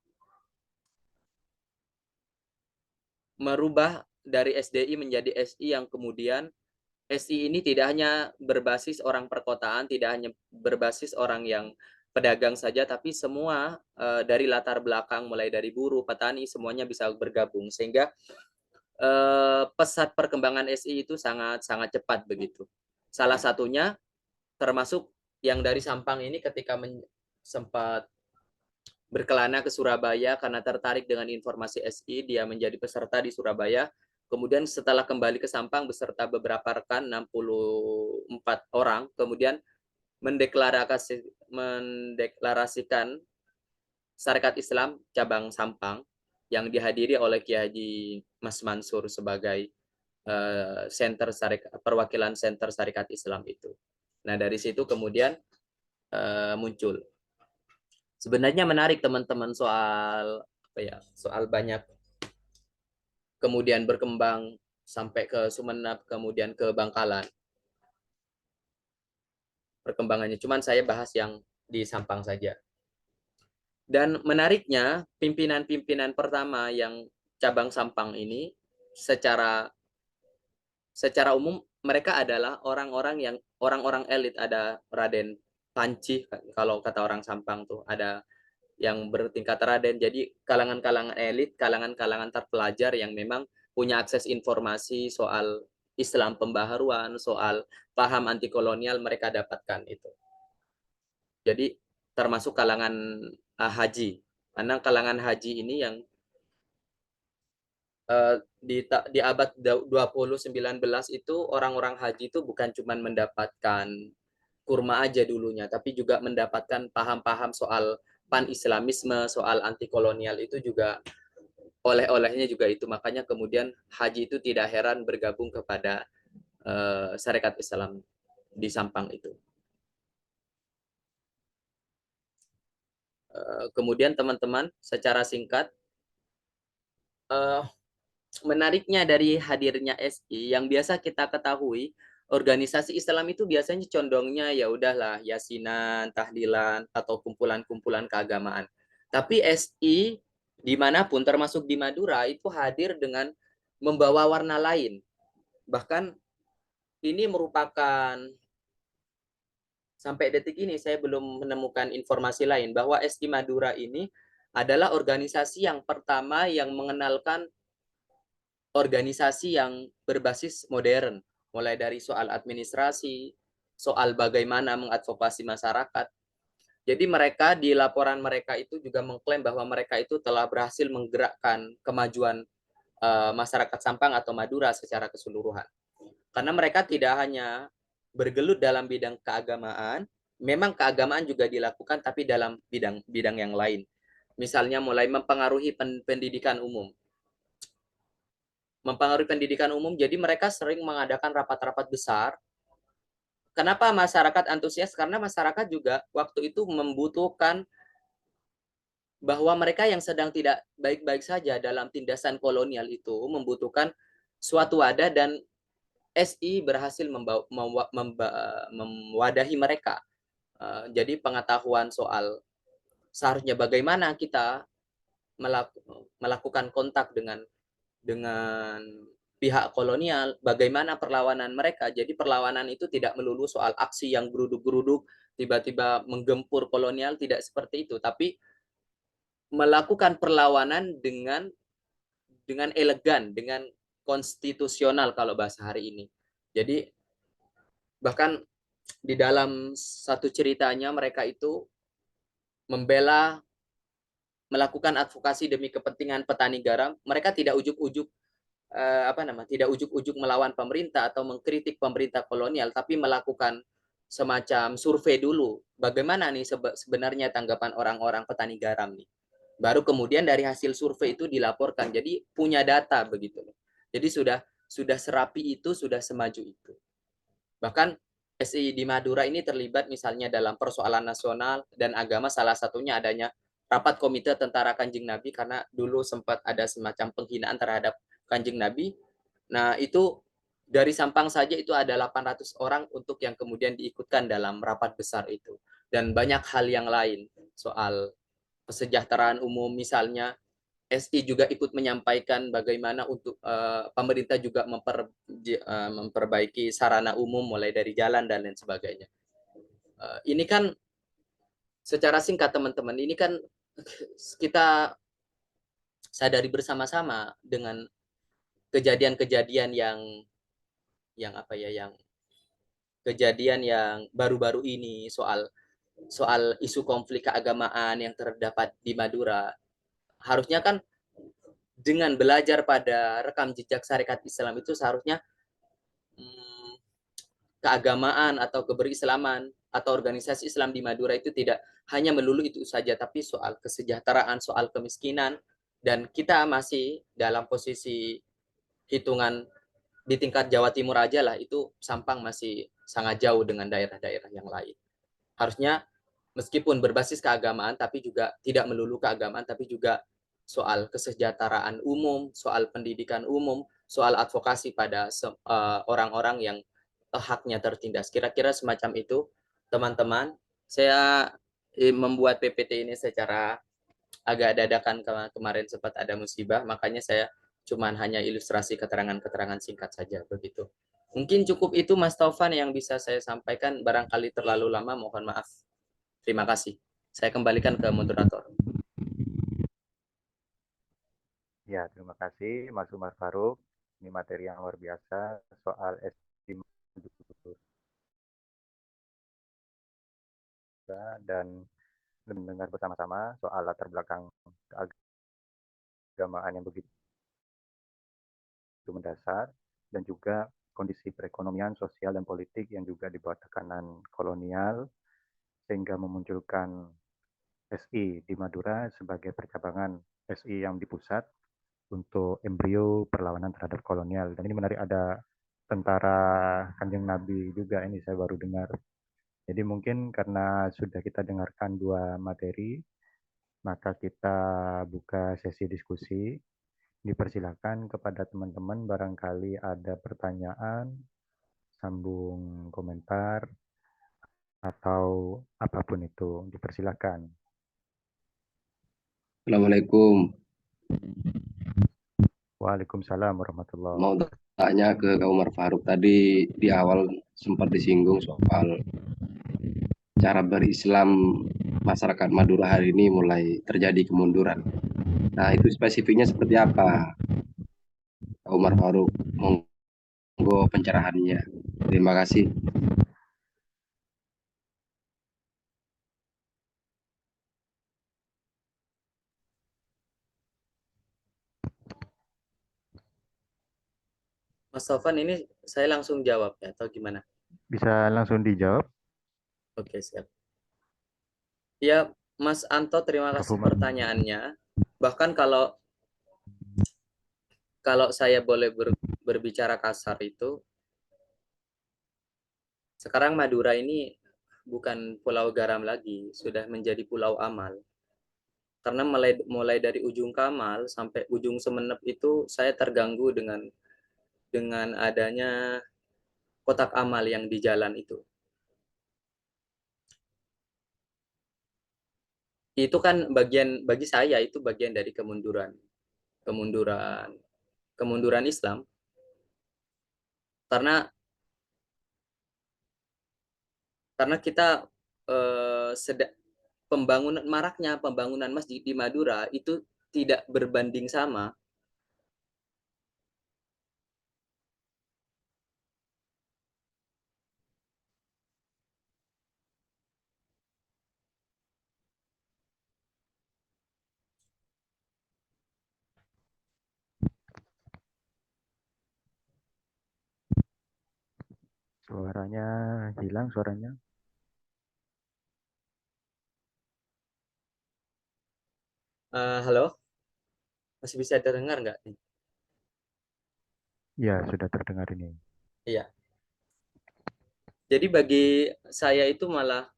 merubah dari SDI menjadi SI, yang kemudian SI ini tidak hanya berbasis orang perkotaan, tidak hanya berbasis orang yang pedagang saja, tapi semua dari latar belakang, mulai dari buruh, petani, semuanya bisa bergabung, sehingga pesat perkembangan SI itu sangat cepat begitu. Salah satunya termasuk yang dari Sampang ini, ketika sempat berkelana ke Surabaya karena tertarik dengan informasi SI, dia menjadi peserta di Surabaya. Kemudian setelah kembali ke Sampang beserta beberapa rekan, 64 orang, kemudian mendeklarasikan Sarekat Islam cabang Sampang yang dihadiri oleh Kiai Haji Mas Mansur sebagai perwakilan Center Sarekat Islam itu. Nah, dari situ kemudian muncul. Sebenarnya menarik teman-teman soal soal banyak kemudian berkembang sampai ke Sumeneb, kemudian ke Bangkalan perkembangannya. Cuman saya bahas yang di Sampang saja. Dan menariknya, pimpinan-pimpinan pertama yang cabang Sampang ini secara umum mereka adalah orang-orang elit. Ada Raden Panci, kalau kata orang Sampang tuh, ada yang bertingkat Raden. Jadi kalangan-kalangan elit, kalangan-kalangan terpelajar yang memang punya akses informasi soal Islam pembaharuan, soal paham anti kolonial, mereka dapatkan itu. Jadi termasuk kalangan haji. Karena kalangan haji ini yang di abad 20-19 itu orang-orang haji itu bukan cuma mendapatkan kurma aja dulunya, tapi juga mendapatkan paham-paham soal pan-islamisme, soal anti kolonial, itu juga oleh-olehnya juga itu. Makanya kemudian haji itu tidak heran bergabung kepada Sarekat Islam di Sampang itu. Kemudian teman-teman, secara singkat, menariknya dari hadirnya SI yang biasa kita ketahui, organisasi Islam itu biasanya condongnya ya udahlah yasinan, tahlilan atau kumpulan-kumpulan keagamaan. Tapi SI dimanapun termasuk di Madura itu hadir dengan membawa warna lain. Bahkan ini merupakan sampai detik ini saya belum menemukan informasi lain bahwa SI Madura ini adalah organisasi yang pertama yang mengenalkan organisasi yang berbasis modern, mulai dari soal administrasi, soal bagaimana mengadvokasi masyarakat. Jadi mereka di laporan mereka itu juga mengklaim bahwa mereka itu telah berhasil menggerakkan kemajuan masyarakat Sampang atau Madura secara keseluruhan. Karena mereka tidak hanya bergelut dalam bidang keagamaan, memang keagamaan juga dilakukan tapi dalam bidang yang lain. Misalnya mulai mempengaruhi pendidikan umum. Jadi mereka sering mengadakan rapat-rapat besar. Kenapa masyarakat antusias? Karena masyarakat juga waktu itu membutuhkan bahwa mereka yang sedang tidak baik-baik saja dalam tindasan kolonial itu membutuhkan suatu wadah dan SI berhasil mewadahi mereka. Jadi pengetahuan soal seharusnya bagaimana kita melakukan kontak dengan pihak kolonial, bagaimana perlawanan mereka. Jadi perlawanan itu tidak melulu soal aksi yang geruduk-geruduk, tiba-tiba menggempur kolonial, tidak seperti itu. Tapi melakukan perlawanan dengan elegan, dengan konstitusional kalau bahasa hari ini. Jadi bahkan di dalam satu ceritanya mereka itu membela melakukan advokasi demi kepentingan petani garam. Mereka tidak ujuk-ujuk tidak ujuk-ujuk melawan pemerintah atau mengkritik pemerintah kolonial, tapi melakukan semacam survei dulu. Bagaimana nih sebenarnya tanggapan orang-orang petani garam nih? Baru kemudian dari hasil survei itu dilaporkan. Jadi punya data begitu. Jadi sudah serapi itu, sudah semaju itu. Bahkan SI di Madura ini terlibat misalnya dalam persoalan nasional dan agama, salah satunya adanya rapat komite tentara Kanjeng Nabi karena dulu sempat ada semacam penghinaan terhadap Kanjeng Nabi. Nah, itu dari Sampang saja itu ada 800 orang untuk yang kemudian diikutkan dalam rapat besar itu. Dan banyak hal yang lain soal kesejahteraan umum misalnya. SI juga ikut menyampaikan bagaimana untuk pemerintah juga memperbaiki sarana umum mulai dari jalan dan lain sebagainya. Ini kan secara singkat teman-teman, ini kan kita sadari bersama-sama dengan kejadian-kejadian yang baru-baru ini soal isu konflik keagamaan yang terdapat di Madura. Harusnya kan dengan belajar pada rekam jejak Syarikat Islam itu seharusnya keagamaan atau keberislaman atau organisasi Islam di Madura itu tidak hanya melulu itu saja, tapi soal kesejahteraan, soal kemiskinan, dan kita masih dalam posisi hitungan di tingkat Jawa Timur aja lah, itu Sampang masih sangat jauh dengan daerah-daerah yang lain. Harusnya meskipun berbasis keagamaan, tapi juga tidak melulu keagamaan, tapi juga soal kesejahteraan umum, soal pendidikan umum, soal advokasi pada orang-orang yang haknya tertindas. Kira-kira semacam itu, teman-teman. Saya membuat PPT ini secara agak dadakan kemarin sempat ada musibah, makanya saya cuman hanya ilustrasi keterangan-keterangan singkat saja begitu. Mungkin cukup itu Mas Taufan yang bisa saya sampaikan, barangkali terlalu lama, mohon maaf. Terima kasih. Saya kembalikan ke moderator. Ya, terima kasih Mas Umar Faruk. Ini materi yang luar biasa soal estimasi dan mendengar bersama-sama soal latar belakang keagamaan yang begitu mendasar dan juga kondisi perekonomian, sosial, dan politik yang juga di bawah tekanan kolonial sehingga memunculkan SI di Madura sebagai percabangan SI yang di pusat untuk embrio perlawanan terhadap kolonial. Dan ini menarik, ada tentara Kanjeng Nabi juga, ini saya baru dengar. Jadi mungkin karena sudah kita dengarkan dua materi, maka kita buka sesi diskusi. Dipersilakan kepada teman-teman barangkali ada pertanyaan, sambung komentar, atau apapun itu. Dipersilakan. Assalamualaikum. Waalaikumsalam warahmatullahi Mau wabarakatuh. tanya ke Kak Umar Faruk, tadi di awal sempat disinggung soal cara berislam masyarakat Madura hari ini mulai terjadi kemunduran. Nah, itu spesifiknya seperti apa, Kak Umar Faruk? Monggo pencerahannya. Terima kasih. Mas Sofan, ini saya langsung jawab ya, atau gimana? Bisa langsung dijawab, Oke, siap. Ya, Mas Anto, terima Prof. kasih Umar. pertanyaannya. Bahkan kalau saya boleh berbicara kasar itu, sekarang Madura ini bukan pulau garam lagi, sudah menjadi pulau amal. Karena mulai dari ujung Kamal sampai ujung Semenep itu saya terganggu dengan adanya kotak amal yang di jalan itu. Itu kan bagi saya itu bagian dari kemunduran Islam, karena kita maraknya pembangunan masjid di Madura itu tidak berbanding sama. Suaranya hilang, suaranya. Halo, masih bisa terdengar nggak? Ya, sudah terdengar ini. Iya. Jadi bagi saya itu malah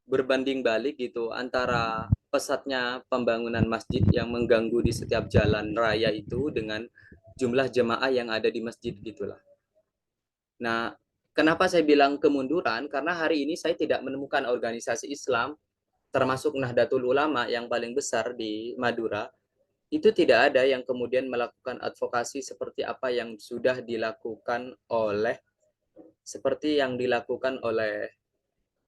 berbanding balik gitu antara pesatnya pembangunan masjid yang mengganggu di setiap jalan raya itu dengan jumlah jemaah yang ada di masjid gitulah. Nah, kenapa saya bilang kemunduran? Karena hari ini saya tidak menemukan organisasi Islam termasuk Nahdlatul Ulama yang paling besar di Madura itu tidak ada yang kemudian melakukan advokasi seperti apa yang sudah dilakukan oleh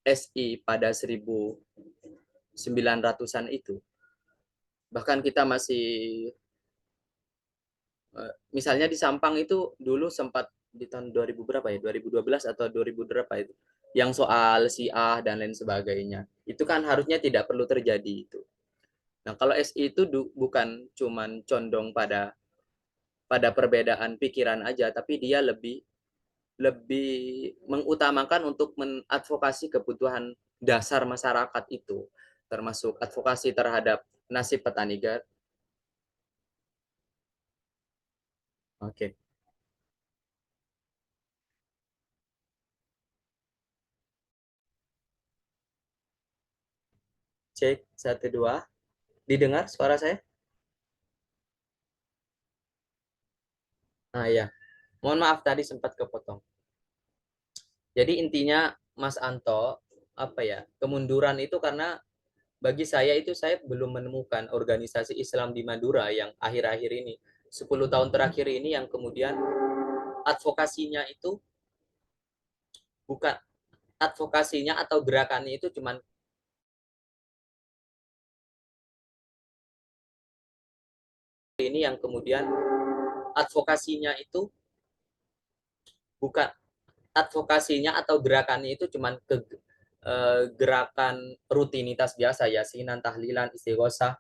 SI pada 1900-an itu. Bahkan kita masih misalnya di Sampang itu dulu sempat di tahun 2000 berapa ya? 2012 atau 2000 berapa itu? Yang soal Syiah dan lain sebagainya. Itu kan harusnya tidak perlu terjadi itu. Nah, kalau SI itu bukan cuman condong pada perbedaan pikiran aja, tapi dia lebih mengutamakan untuk mengadvokasi kebutuhan dasar masyarakat itu, termasuk advokasi terhadap nasib petani garam. Oke. Cek 1 2. Didengar suara saya? Nah, ya. Mohon maaf tadi sempat kepotong. Jadi intinya Mas Anto, apa ya? Kemunduran itu karena bagi saya itu saya belum menemukan organisasi Islam di Madura yang akhir-akhir ini 10 tahun terakhir ini yang kemudian advokasinya itu bukan advokasinya atau gerakannya itu cuman ini yang kemudian advokasinya itu bukan advokasinya atau gerakannya itu cuman gerakan rutinitas biasa, yasinan, tahlilan, istighosah,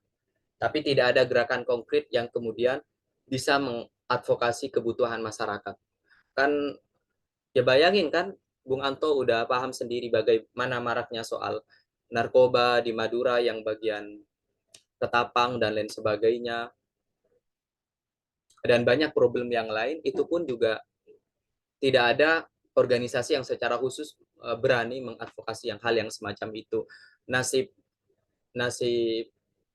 tapi tidak ada gerakan konkret yang kemudian bisa mengadvokasi kebutuhan masyarakat. Kan ya bayangin kan, Bung Anto udah paham sendiri bagaimana maraknya soal narkoba di Madura yang bagian Ketapang dan lain sebagainya. Dan banyak problem yang lain, itu pun juga tidak ada organisasi yang secara khusus berani mengadvokasi hal yang semacam itu. Nasib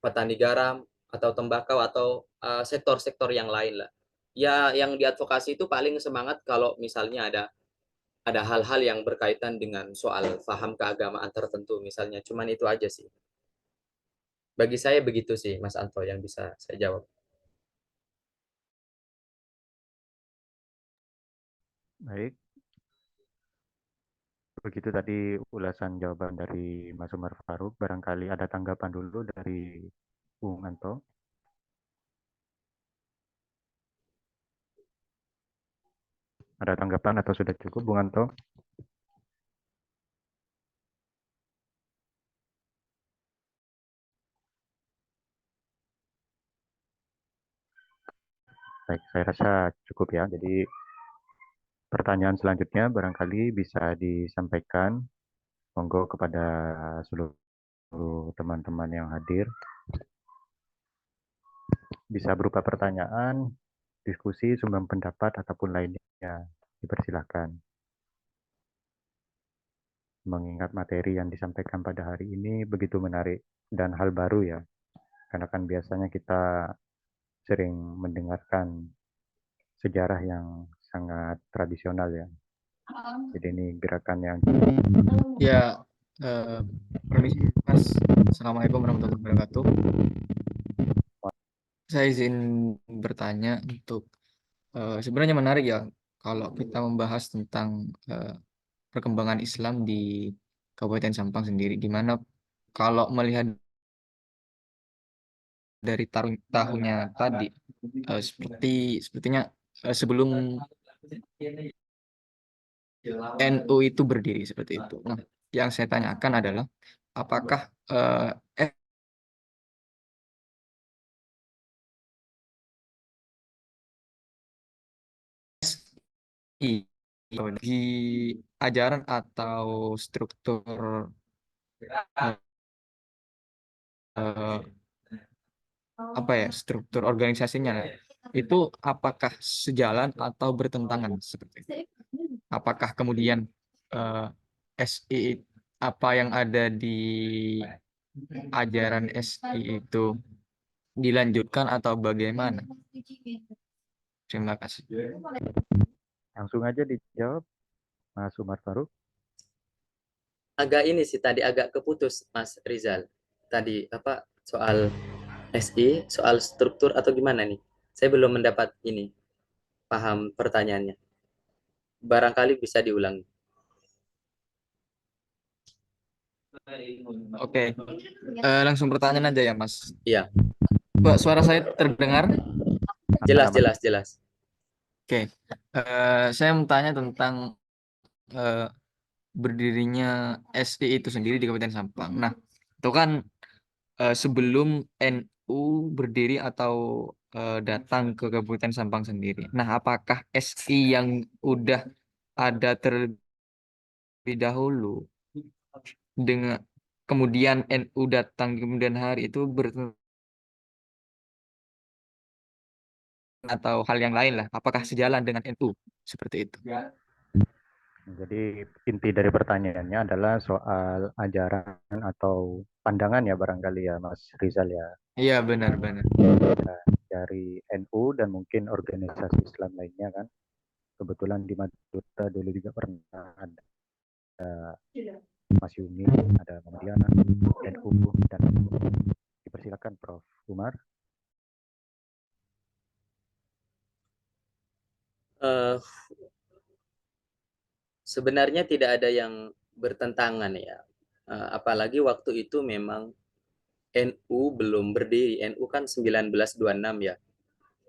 petani garam atau tembakau atau sektor-sektor yang lain lah. Ya, yang diadvokasi itu paling semangat kalau misalnya ada hal-hal yang berkaitan dengan soal paham keagamaan tertentu misalnya. Cuman itu aja sih. Bagi saya begitu sih, Mas Anto, yang bisa saya jawab. Baik, begitu tadi ulasan jawaban dari Mas Umar Faruk. Barangkali ada tanggapan dulu dari Bung Anto. Ada tanggapan atau sudah cukup, Bung Anto? Baik, saya rasa cukup ya. Jadi pertanyaan selanjutnya barangkali bisa disampaikan monggo kepada seluruh teman-teman yang hadir. Bisa berupa pertanyaan, diskusi, sumbang pendapat, ataupun lainnya. Dipersilakan. Mengingat materi yang disampaikan pada hari ini begitu menarik dan hal baru ya. Karena kan biasanya kita sering mendengarkan sejarah yang sangat tradisional ya. Jadi ini gerakan yang Ya, permisi Mas. Assalamualaikum warahmatullahi wabarakatuh. Saya izin bertanya untuk sebenarnya menarik ya kalau kita membahas tentang perkembangan Islam di Kabupaten Sampang sendiri, di mana kalau melihat dari tahunnya tadi, sepertinya sebelum NU itu berdiri seperti itu. Nah, yang saya tanyakan adalah apakah SI di ajaran atau struktur eh, apa ya, struktur organisasinya itu apakah sejalan atau bertentangan seperti itu? Apakah kemudian SI apa yang ada di ajaran SI itu dilanjutkan atau bagaimana? Terima kasih. langsung aja dijawab, Mas Umar Faruk. Agak ini sih tadi agak keputus, Mas Rizal. Tadi apa soal SI, soal struktur atau gimana nih? Saya belum mendapat ini, paham pertanyaannya. Barangkali bisa diulangi. Oke, langsung pertanyaan aja ya Mas. Iya, Pak, suara saya terdengar? jelas, jelas, jelas. Oke, saya mau tanya tentang eh, berdirinya SI itu sendiri di Kabupaten Sampang. Nah, itu kan sebelum NU berdiri atau datang ke Kabupaten Sampang sendiri. Nah, apakah SI yang udah ada terlebih dahulu dengan kemudian NU datang di kemudian hari itu atau hal yang lain lah? Apakah sejalan dengan NU seperti itu? Jadi inti dari pertanyaannya adalah soal ajaran atau pandangan ya barangkali ya Mas Rizal ya. Iya, benar-benar. Dari NU dan mungkin organisasi Islam lainnya kan. Kebetulan di Madura dulu juga pernah ada Mas Yumi, ada Muhammadiyah, NU, dan dipersilakan Prof. Umar. Eh, Sebenarnya tidak ada yang bertentangan ya. Apalagi waktu itu memang NU belum berdiri. NU kan 1926 ya.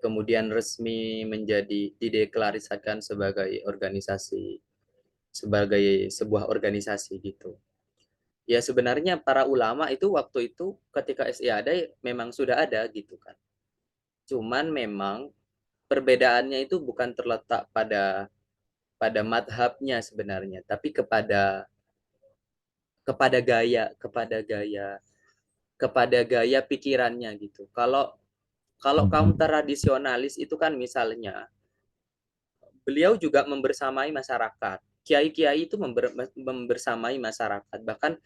Kemudian resmi menjadi dideklarasikan sebagai organisasi, sebagai sebuah organisasi gitu. Ya sebenarnya para ulama itu waktu itu ketika SI ada memang sudah ada gitu kan. Cuman memang perbedaannya itu bukan terletak pada madhabnya sebenarnya, tapi kepada gaya, kepada gaya pikirannya gitu. Kalau kaum tradisionalis itu kan misalnya beliau juga membersamai masyarakat. Kiai-kiai itu membersamai masyarakat. Bahkan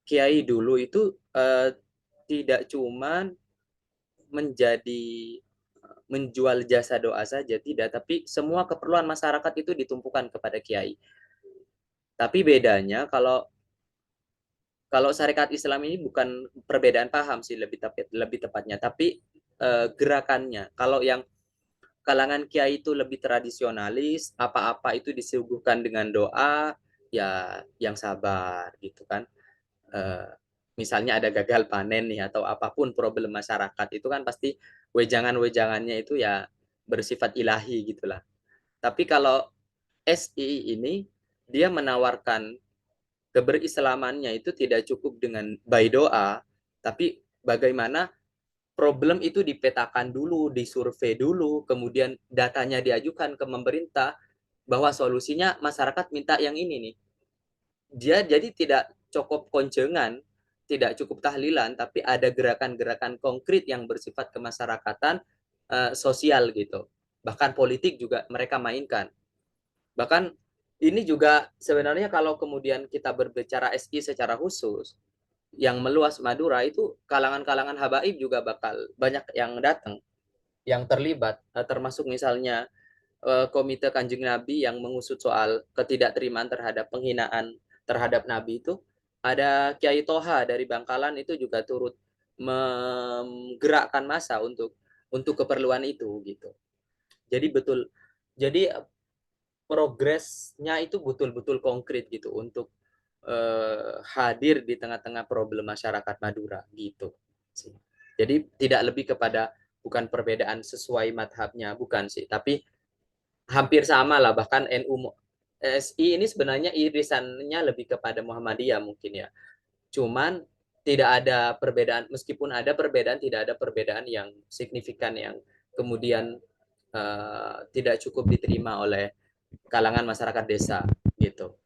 kiai dulu itu tidak cuma menjadi menjual jasa doa saja, tidak, tapi semua keperluan masyarakat itu ditumpukan kepada kiai. Tapi bedanya kalau syariat Islam ini bukan perbedaan paham sih lebih tepatnya, tapi gerakannya. Kalau yang kalangan kiai itu lebih tradisionalis, apa-apa itu disuguhkan dengan doa, ya yang sabar gitu kan. Misalnya ada gagal panen nih atau apapun problem masyarakat itu kan pasti wejangan-wejangannya itu ya bersifat ilahi gitulah. Tapi kalau SI ini dia menawarkan keberislamannya itu tidak cukup dengan by doa, tapi bagaimana problem itu dipetakan dulu, disurvei dulu, kemudian datanya diajukan ke pemerintah bahwa solusinya masyarakat minta yang ini nih. Dia jadi tidak cukup konjengan, tidak cukup tahlilan, tapi ada gerakan-gerakan konkret yang bersifat kemasyarakatan sosial gitu. Bahkan politik juga mereka mainkan. Bahkan ini juga sebenarnya kalau kemudian kita berbicara SI secara khusus, yang meluas Madura itu kalangan-kalangan habaib juga bakal banyak yang datang, yang terlibat, termasuk misalnya Komite Kanjeng Nabi yang mengusut soal ketidakterimaan terhadap penghinaan terhadap Nabi itu, ada Kiai Toha dari Bangkalan itu juga turut menggerakkan massa untuk keperluan itu gitu. Jadi betul, jadi progresnya itu betul-betul konkret gitu untuk hadir di tengah-tengah problem masyarakat Madura gitu. Jadi tidak lebih kepada bukan perbedaan sesuai madhabnya, bukan sih, tapi hampir sama lah. Bahkan NU SI ini sebenarnya irisannya lebih kepada Muhammadiyah mungkin ya. Cuman tidak ada perbedaan, meskipun ada perbedaan, tidak ada perbedaan yang signifikan yang kemudian tidak cukup diterima oleh kalangan masyarakat desa gitu.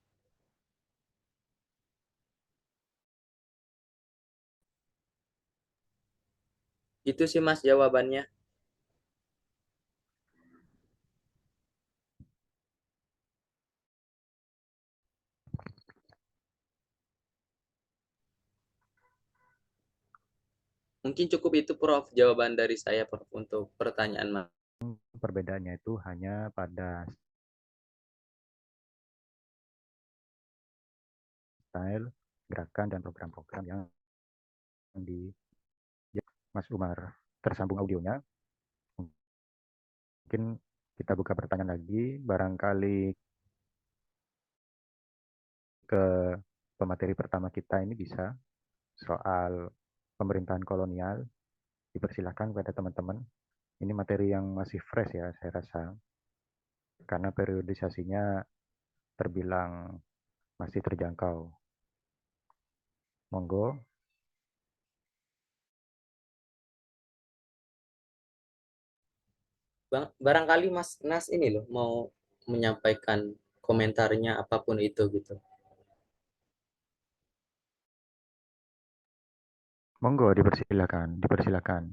Itu sih Mas jawabannya. Mungkin cukup itu Prof jawaban dari saya Prof untuk pertanyaan Mas. Perbedaannya itu hanya pada style, gerakan, dan program-program yang di Mas Umar. Tersambung audionya. Mungkin kita buka pertanyaan lagi, barangkali ke pemateri pertama kita ini bisa soal pemerintahan kolonial. Dipersilakan kepada teman-teman. Ini materi yang masih fresh ya, saya rasa. Karena periodisasinya terbilang masih terjangkau. Monggo. Barangkali Mas Nas ini loh mau menyampaikan komentarnya apapun itu gitu. Monggo dipersilakan, dipersilakan.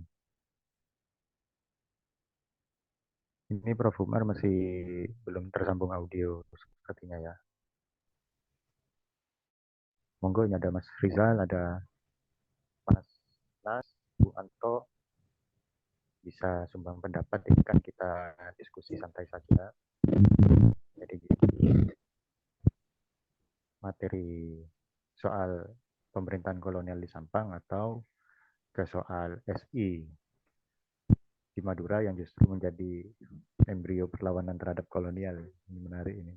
Ini Prof. Umar masih belum tersambung audio sepertinya ya. Monggo, ini ada Mas Rizal, ada Mas Nas, Bu Anto, bisa sumbang pendapat. Ini kan kita diskusi santai saja. Jadi materi soal pemerintahan kolonial di Sampang atau ke soal SI di Madura yang justru menjadi embrio perlawanan terhadap kolonial. Ini menarik ini.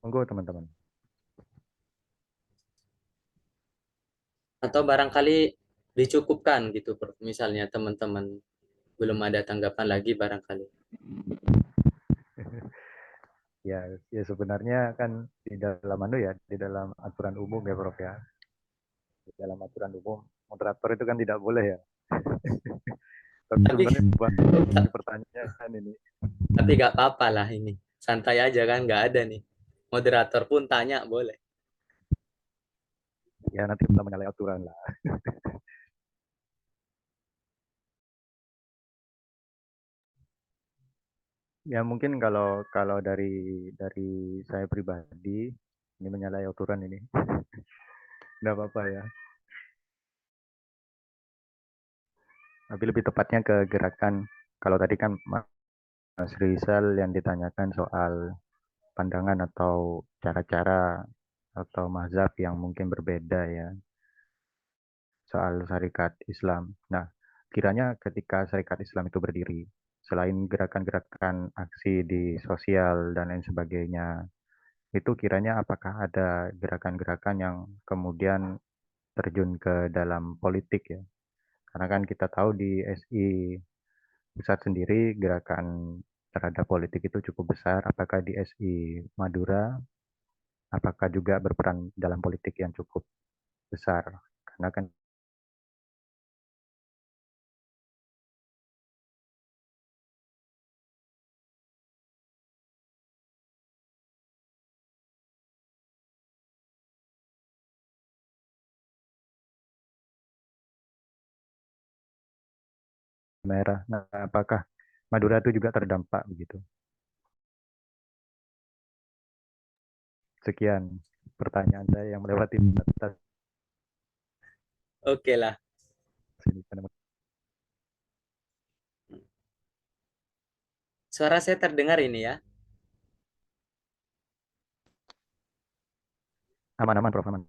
Monggo teman-teman. Atau barangkali dicukupkan gitu misalnya teman-teman belum ada tanggapan lagi barangkali. Ya, ya sebenarnya kan di dalam ya, di dalam aturan umum ya Prof ya. Di dalam aturan umum moderator itu kan tidak boleh ya. Tapi sebenarnya banyak pertanyaan ini. Tapi gak apa-apa lah ini. Santai aja kan, gak ada nih. Moderator pun tanya boleh. Ya nanti kita menyalahi aturan lah. Ya mungkin kalau dari saya pribadi ini menyalahi aturan ini. Tidak apa-apa ya. Tapi lebih tepatnya ke gerakan, kalau tadi kan Mas Rizal yang ditanyakan soal pandangan atau cara-cara atau mazhab yang mungkin berbeda ya soal syarikat Islam. Nah, kiranya ketika syarikat Islam itu berdiri, selain gerakan-gerakan aksi di sosial dan lain sebagainya, itu kiranya apakah ada gerakan-gerakan yang kemudian terjun ke dalam politik ya? Karena kan kita tahu di SI Pusat sendiri gerakan terhadap politik itu cukup besar. Apakah di SI Madura, apakah juga berperan dalam politik yang cukup besar? Karena kan merah. Nah, apakah Madura itu juga terdampak begitu? Sekian pertanyaan saya yang melewati batas Oke lah. sini. Suara saya terdengar ini ya. Aman-aman, Prof. Aman.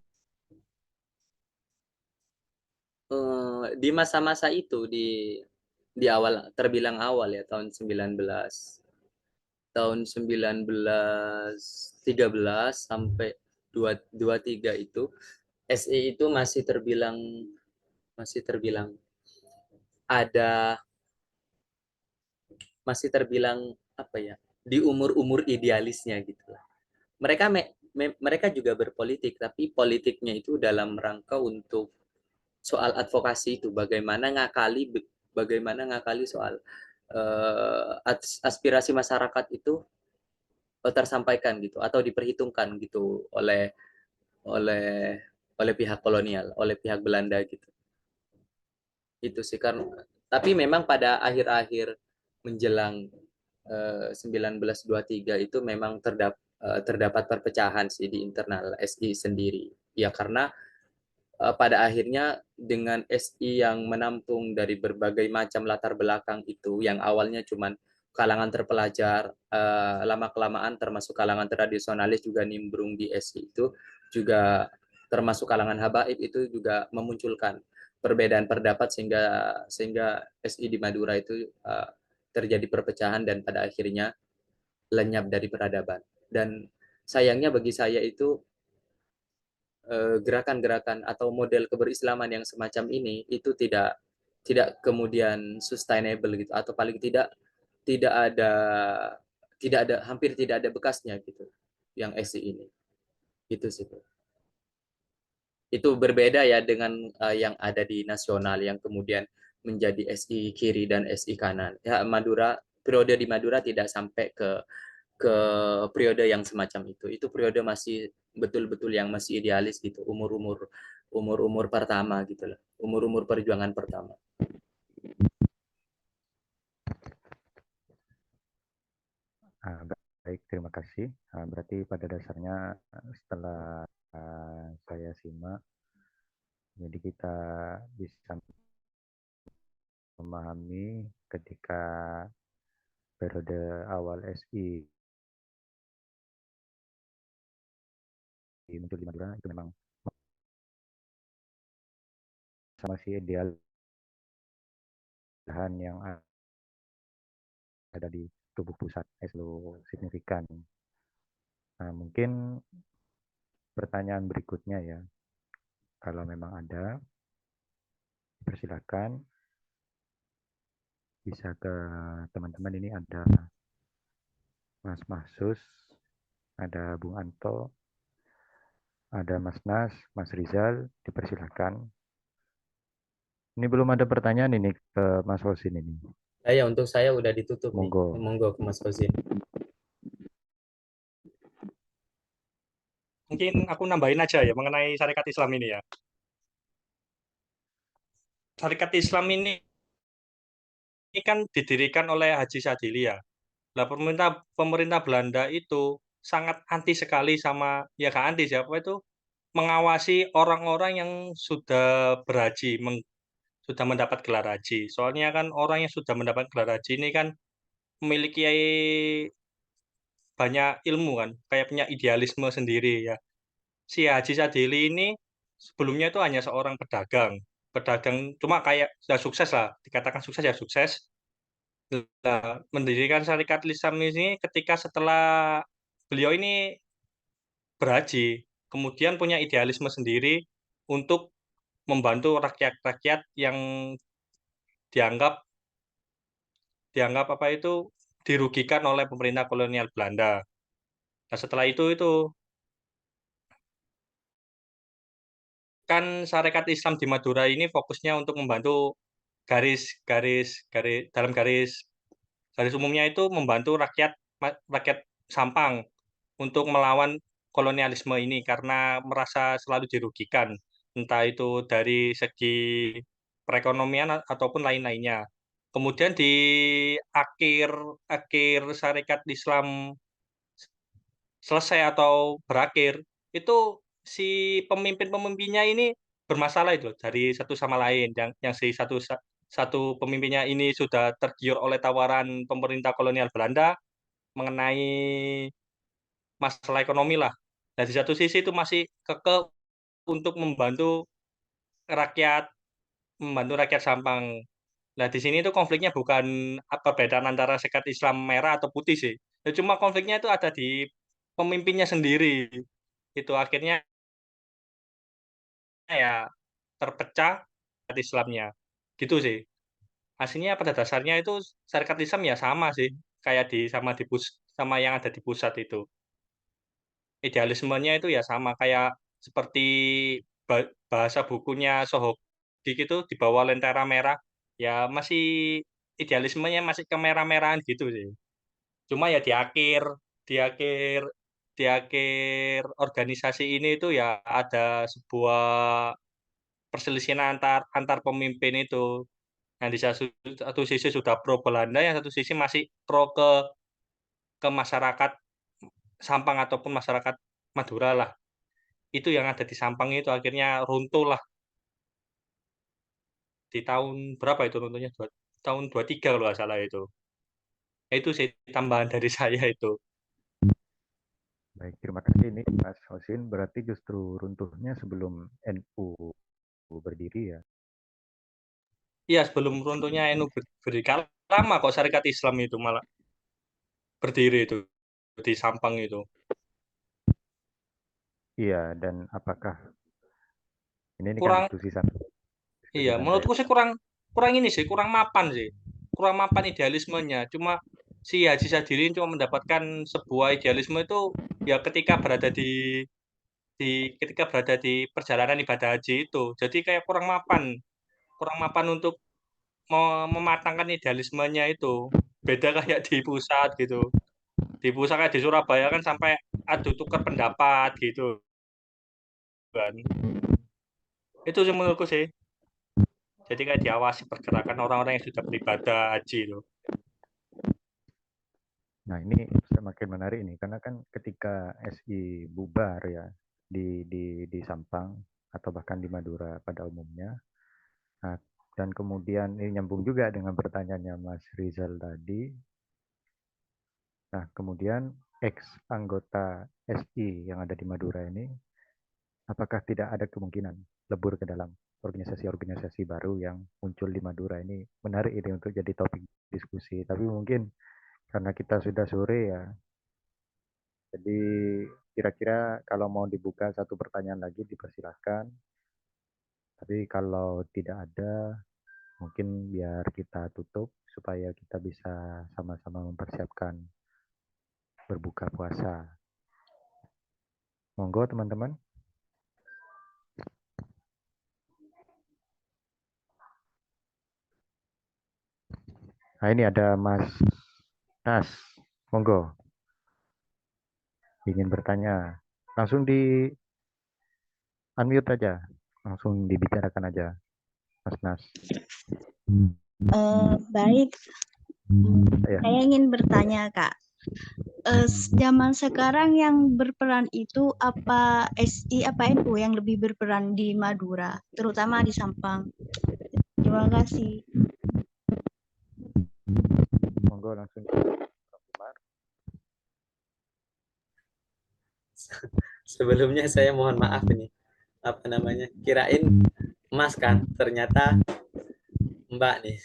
Di masa-masa itu di awal terbilang awal ya tahun 1913 sampai 23 itu SI itu masih terbilang ada masih terbilang apa ya di umur-umur idealisnya gitu lah. Mereka juga berpolitik tapi politiknya itu dalam rangka untuk soal advokasi itu bagaimana ngakali soal aspirasi masyarakat itu tersampaikan gitu atau diperhitungkan gitu oleh oleh pihak kolonial, oleh pihak Belanda gitu. Itu sih kan. Tapi memang pada akhir-akhir menjelang 1923 itu memang terdapat perpecahan sih di internal SI sendiri. Ya karena pada akhirnya dengan SI yang menampung dari berbagai macam latar belakang itu yang awalnya cuman kalangan terpelajar, lama-kelamaan termasuk kalangan tradisionalis juga nimbrung di SI itu, juga termasuk kalangan habaib itu juga memunculkan perbedaan pendapat sehingga sehingga SI di Madura itu terjadi perpecahan dan pada akhirnya lenyap dari peradaban. Dan sayangnya bagi saya itu gerakan-gerakan atau model keberislaman yang semacam ini itu tidak kemudian sustainable gitu atau paling tidak ada hampir tidak ada bekasnya gitu yang SI ini gitu sih. Itu berbeda ya dengan yang ada di nasional yang kemudian menjadi SI kiri dan SI kanan ya. Periode di Madura tidak sampai ke periode yang semacam itu periode masih betul-betul yang masih idealis gitu, umur-umur pertama gitu lah, umur-umur perjuangan pertama. Baik, terima kasih. Berarti pada dasarnya setelah saya simak, jadi kita bisa memahami ketika periode awal SI muncul di Madura itu memang masih ideal yang ada di tubuh pusat selalu signifikan. Nah, mungkin pertanyaan berikutnya ya, kalau memang ada, persilakan bisa ke teman-teman. Ini ada Mas Mahsus, ada Bung Anto, ada Mas Nas, Mas Rizal, dipersilakan. Ini belum ada pertanyaan ini ke Mas Hosin ini. Ya untuk saya udah ditutup Monggo. nih. Monggo ke Mas Hosin. Mungkin aku nambahin aja ya mengenai syarikat Islam ini ya. Syarikat Islam ini kan didirikan oleh Haji Sadili ya. Nah, pemerintah Belanda itu sangat anti sekali sama ya kan anti siapa itu mengawasi orang-orang yang sudah berhaji, sudah mendapat gelar haji. Soalnya kan orang yang sudah mendapat gelar haji ini kan memiliki banyak ilmu kan, kayak punya idealisme sendiri ya. Si Haji Sadili ini sebelumnya itu hanya seorang pedagang. Pedagang cuma kayak sudah sukses lah, dikatakan sukses ya sukses. Nah, mendirikan Syarikat Islam ini ketika setelah beliau ini berhaji, kemudian punya idealisme sendiri untuk membantu rakyat-rakyat yang dianggap dianggap apa itu dirugikan oleh pemerintah kolonial Belanda. Nah, setelah itu kan Syarikat Islam di Madura ini fokusnya untuk membantu dalam garis umumnya itu membantu rakyat Sampang untuk melawan kolonialisme ini karena merasa selalu dirugikan, entah itu dari segi perekonomian ataupun lain-lainnya. Kemudian di akhir akhir Syarikat Islam selesai atau berakhir, itu si pemimpin-pemimpinnya ini bermasalah itu dari satu sama lain. Yang si satu pemimpinnya ini sudah tergiur oleh tawaran pemerintah kolonial Belanda mengenai masalah ekonomi lah. Nah, di satu sisi itu masih kekeh untuk rakyat membantu rakyat Sampang. Nah, di sini itu konfliknya bukan perbedaan antara Syarikat Islam merah atau putih sih. Ya, cuma konfliknya itu ada di pemimpinnya sendiri. Itu akhirnya ya terpecah syarikat Islamnya. Gitu sih. Aslinya pada dasarnya itu syarikat Islam ya sama sih, kayak sama yang ada di pusat itu. Idealismenya itu ya sama kayak seperti bahasa bukunya Sohodik itu di bawah lentera merah, ya masih idealismenya masih kemerah-merahan gitu sih. Cuma ya di akhir di akhir organisasi ini itu ya ada sebuah perselisihan antar antar pemimpin itu. Yang di satu sisi sudah pro Belanda, yang satu sisi masih pro ke masyarakat Sampang ataupun masyarakat Madura lah. Itu yang ada di Sampang itu akhirnya runtuh lah di tahun berapa itu runtuhnya? Tahun 23 kalau nggak salah itu. Itu sih tambahan dari saya itu. Baik, terima kasih ini Mas Hosin. Berarti justru runtuhnya sebelum NU berdiri ya. Iya, sebelum runtuhnya NU berdiri. Lama kok Syarikat Islam itu malah berdiri itu di Sampang itu. Iya, dan apakah ini kan Kurang, diskusi santai. iya, menurutku sih kurang ini sih, kurang mapan sih. Kurang mapan idealismenya. Cuma si Haji Sadili cuma mendapatkan sebuah idealisme itu ya ketika berada di perjalanan ibadah haji itu. Jadi kayak kurang mapan untuk mematangkan idealismenya itu. Beda kayak di pusat gitu. Di pusat kayak di Surabaya kan sampai adu tukar pendapat gitu kan. Itu sih menurutku sih. Jadi kayak diawasi pergerakan orang-orang yang sudah beribadah haji itu. Nah, ini semakin menarik ini karena kan ketika SI bubar ya di Sampang atau bahkan di Madura pada umumnya. Nah, dan kemudian ini nyambung juga dengan pertanyaannya Mas Rizal tadi. Nah, kemudian ex anggota SI yang ada di Madura ini, apakah tidak ada kemungkinan lebur ke dalam organisasi-organisasi baru yang muncul di Madura ini? Menarik ini untuk jadi topik diskusi. Tapi mungkin karena kita sudah sore ya, jadi kira-kira kalau mau dibuka satu pertanyaan lagi dipersilahkan. Tapi kalau tidak ada, mungkin biar kita tutup supaya kita bisa sama-sama mempersiapkan berbuka puasa. Monggo teman-teman. Nah, ini ada Mas Nas. Monggo. Ingin bertanya. Langsung di unmute aja. Langsung dibicarakan aja. Mas Nas. Baik. Ya. Saya ingin bertanya, Kak. Zaman sekarang yang berperan itu apa SI apa NU yang lebih berperan di Madura, terutama di Sampang? Terima kasih. Monggo langsung Prof. Umar. Sebelumnya saya mohon maaf ini, apa namanya, kirain Mas kan, ternyata Mbak nih.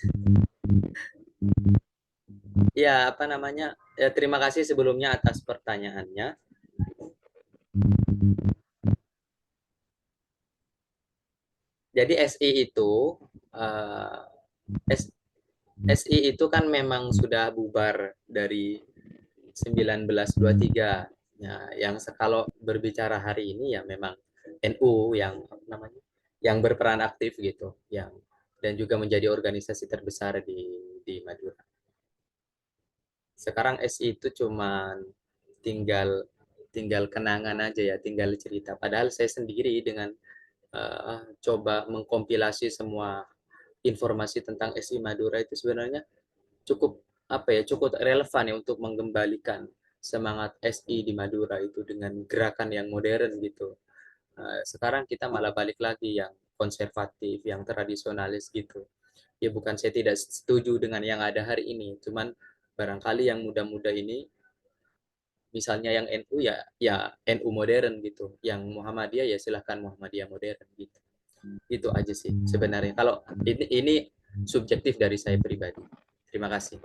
Ya, apa namanya, ya, terima kasih sebelumnya atas pertanyaannya. Jadi SI itu, SI itu kan memang sudah bubar dari 1923. Ya, yang kalau berbicara hari ini ya memang NU yang apa namanya, yang berperan aktif gitu, yang dan juga menjadi organisasi terbesar di Madura. Sekarang SI itu cuman tinggal tinggal kenangan aja ya, tinggal cerita. Padahal saya sendiri dengan coba mengkompilasi semua informasi tentang SI Madura itu sebenarnya cukup apa ya, cukup relevan ya untuk mengembalikan semangat SI di Madura itu dengan gerakan yang modern gitu. Sekarang kita malah balik lagi yang konservatif, yang tradisionalis gitu. Ya bukan saya tidak setuju dengan yang ada hari ini, cuman barangkali yang muda-muda ini, misalnya yang NU ya NU modern gitu, yang Muhammadiyah ya silahkan Muhammadiyah modern gitu. Itu aja sih sebenarnya. Kalau ini subjektif dari saya pribadi. Terima kasih.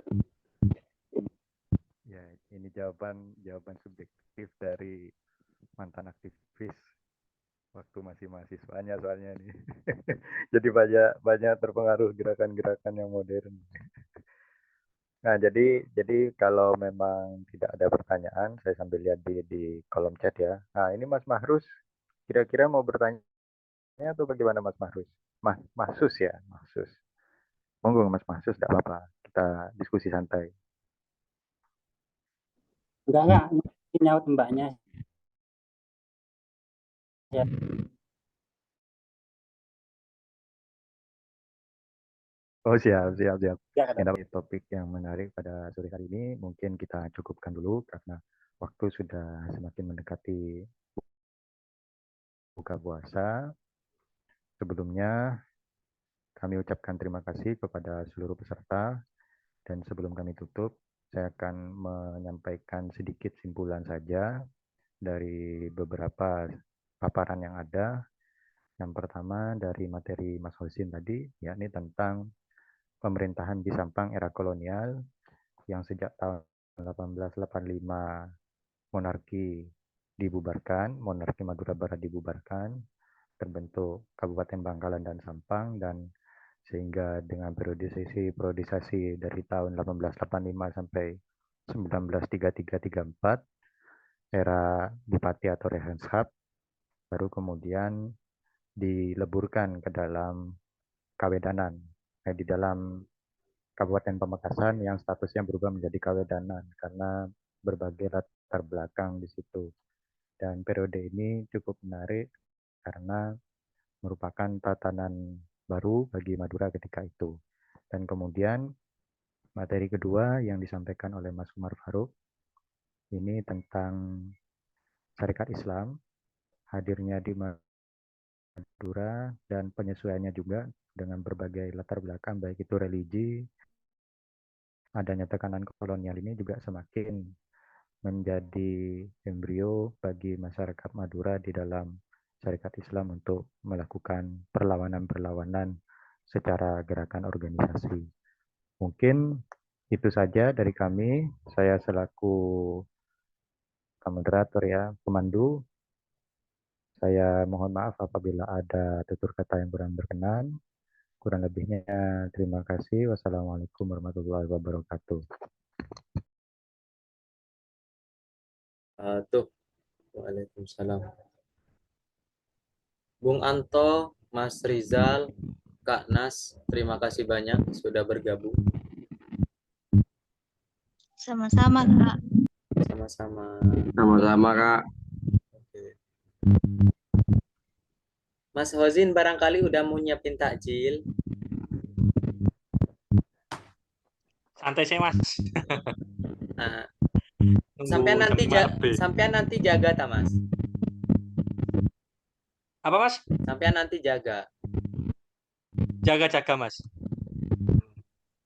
Ya, ini jawaban subjektif dari mantan aktivis waktu masih mahasiswanya soalnya nih. Jadi banyak terpengaruh gerakan-gerakan yang modern. Nah, jadi kalau memang tidak ada pertanyaan, saya sambil lihat di kolom chat ya. Nah, ini Mas Mahrus kira-kira mau bertanya atau bagaimana Mas Mahrus? Mahsus ya, Mahsus. Monggo Mas Mahsus, tidak apa-apa. Kita diskusi santai. Enggak, ini nyaut mbaknya. Ya. Oh siap. Ya, Ini topik yang menarik pada sore hari ini. Mungkin kita cukupkan dulu karena waktu sudah semakin mendekati buka puasa. Sebelumnya kami ucapkan terima kasih kepada seluruh peserta. Dan sebelum kami tutup, saya akan menyampaikan sedikit simpulan saja dari beberapa paparan yang ada. Yang pertama dari materi Mas Hosin tadi, yakni tentang pemerintahan di Sampang era kolonial yang sejak tahun 1885 monarki dibubarkan, monarki Madura Barat dibubarkan, terbentuk Kabupaten Bangkalan dan Sampang, dan sehingga dengan periodisasi dari tahun 1885 sampai 1933-34 era Bupati atau Regenshap baru kemudian dileburkan ke dalam Kawedanan, di dalam Kabupaten Pamekasan yang statusnya berubah menjadi Kawedanan karena berbagai latar belakang di situ. Dan periode ini cukup menarik karena merupakan tatanan baru bagi Madura ketika itu. Dan kemudian materi kedua yang disampaikan oleh Mas Umar Faruk ini tentang Syarikat Islam, hadirnya di Madura dan penyesuaiannya juga dengan berbagai latar belakang, baik itu religi, adanya tekanan kolonial ini juga semakin menjadi embrio bagi masyarakat Madura di dalam Syarikat Islam untuk melakukan perlawanan-perlawanan secara gerakan organisasi. Mungkin itu saja dari kami. Saya selaku moderator ya, pemandu. Saya mohon maaf apabila ada tutur kata yang kurang berkenan. Kurang lebihnya terima kasih. Wassalamualaikum warahmatullahi wabarakatuh. Waalaikumsalam. Bung Anto, Mas Rizal, Kak Nas, terima kasih banyak sudah bergabung. Sama-sama, Kak. Sama-sama. Sama-sama, Kak. Oke. Mas Hozin barangkali udah mau nyiapin takjil. Santai sih Mas. Nah, Nunggu sampean nanti jaga ta, Mas. Apa Mas? Sampean nanti jaga. jaga-jaga Mas.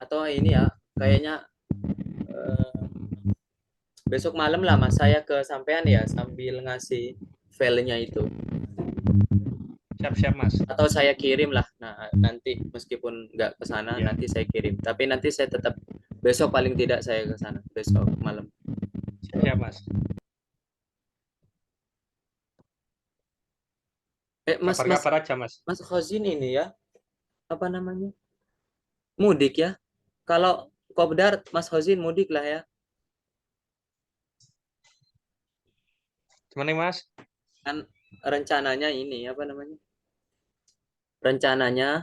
Atau ini ya, kayaknya eh, besok malam lah Mas saya ke sampean ya sambil ngasih filenya itu. Siap-siap Mas. Atau saya kirim lah. Nah, nanti meskipun nggak ke sana, Iya. nanti saya kirim. Tapi nanti saya tetap besok paling tidak saya ke sana, besok malam. Siap Mas. Mas Kabar-kabar aja Mas. Mas Khozin ini ya, apa namanya? Mudik ya. Kalau Kopdar Mas Khozin mudik lah ya. Gimana nih, Mas? Kan rencananya ini apa namanya? Rencananya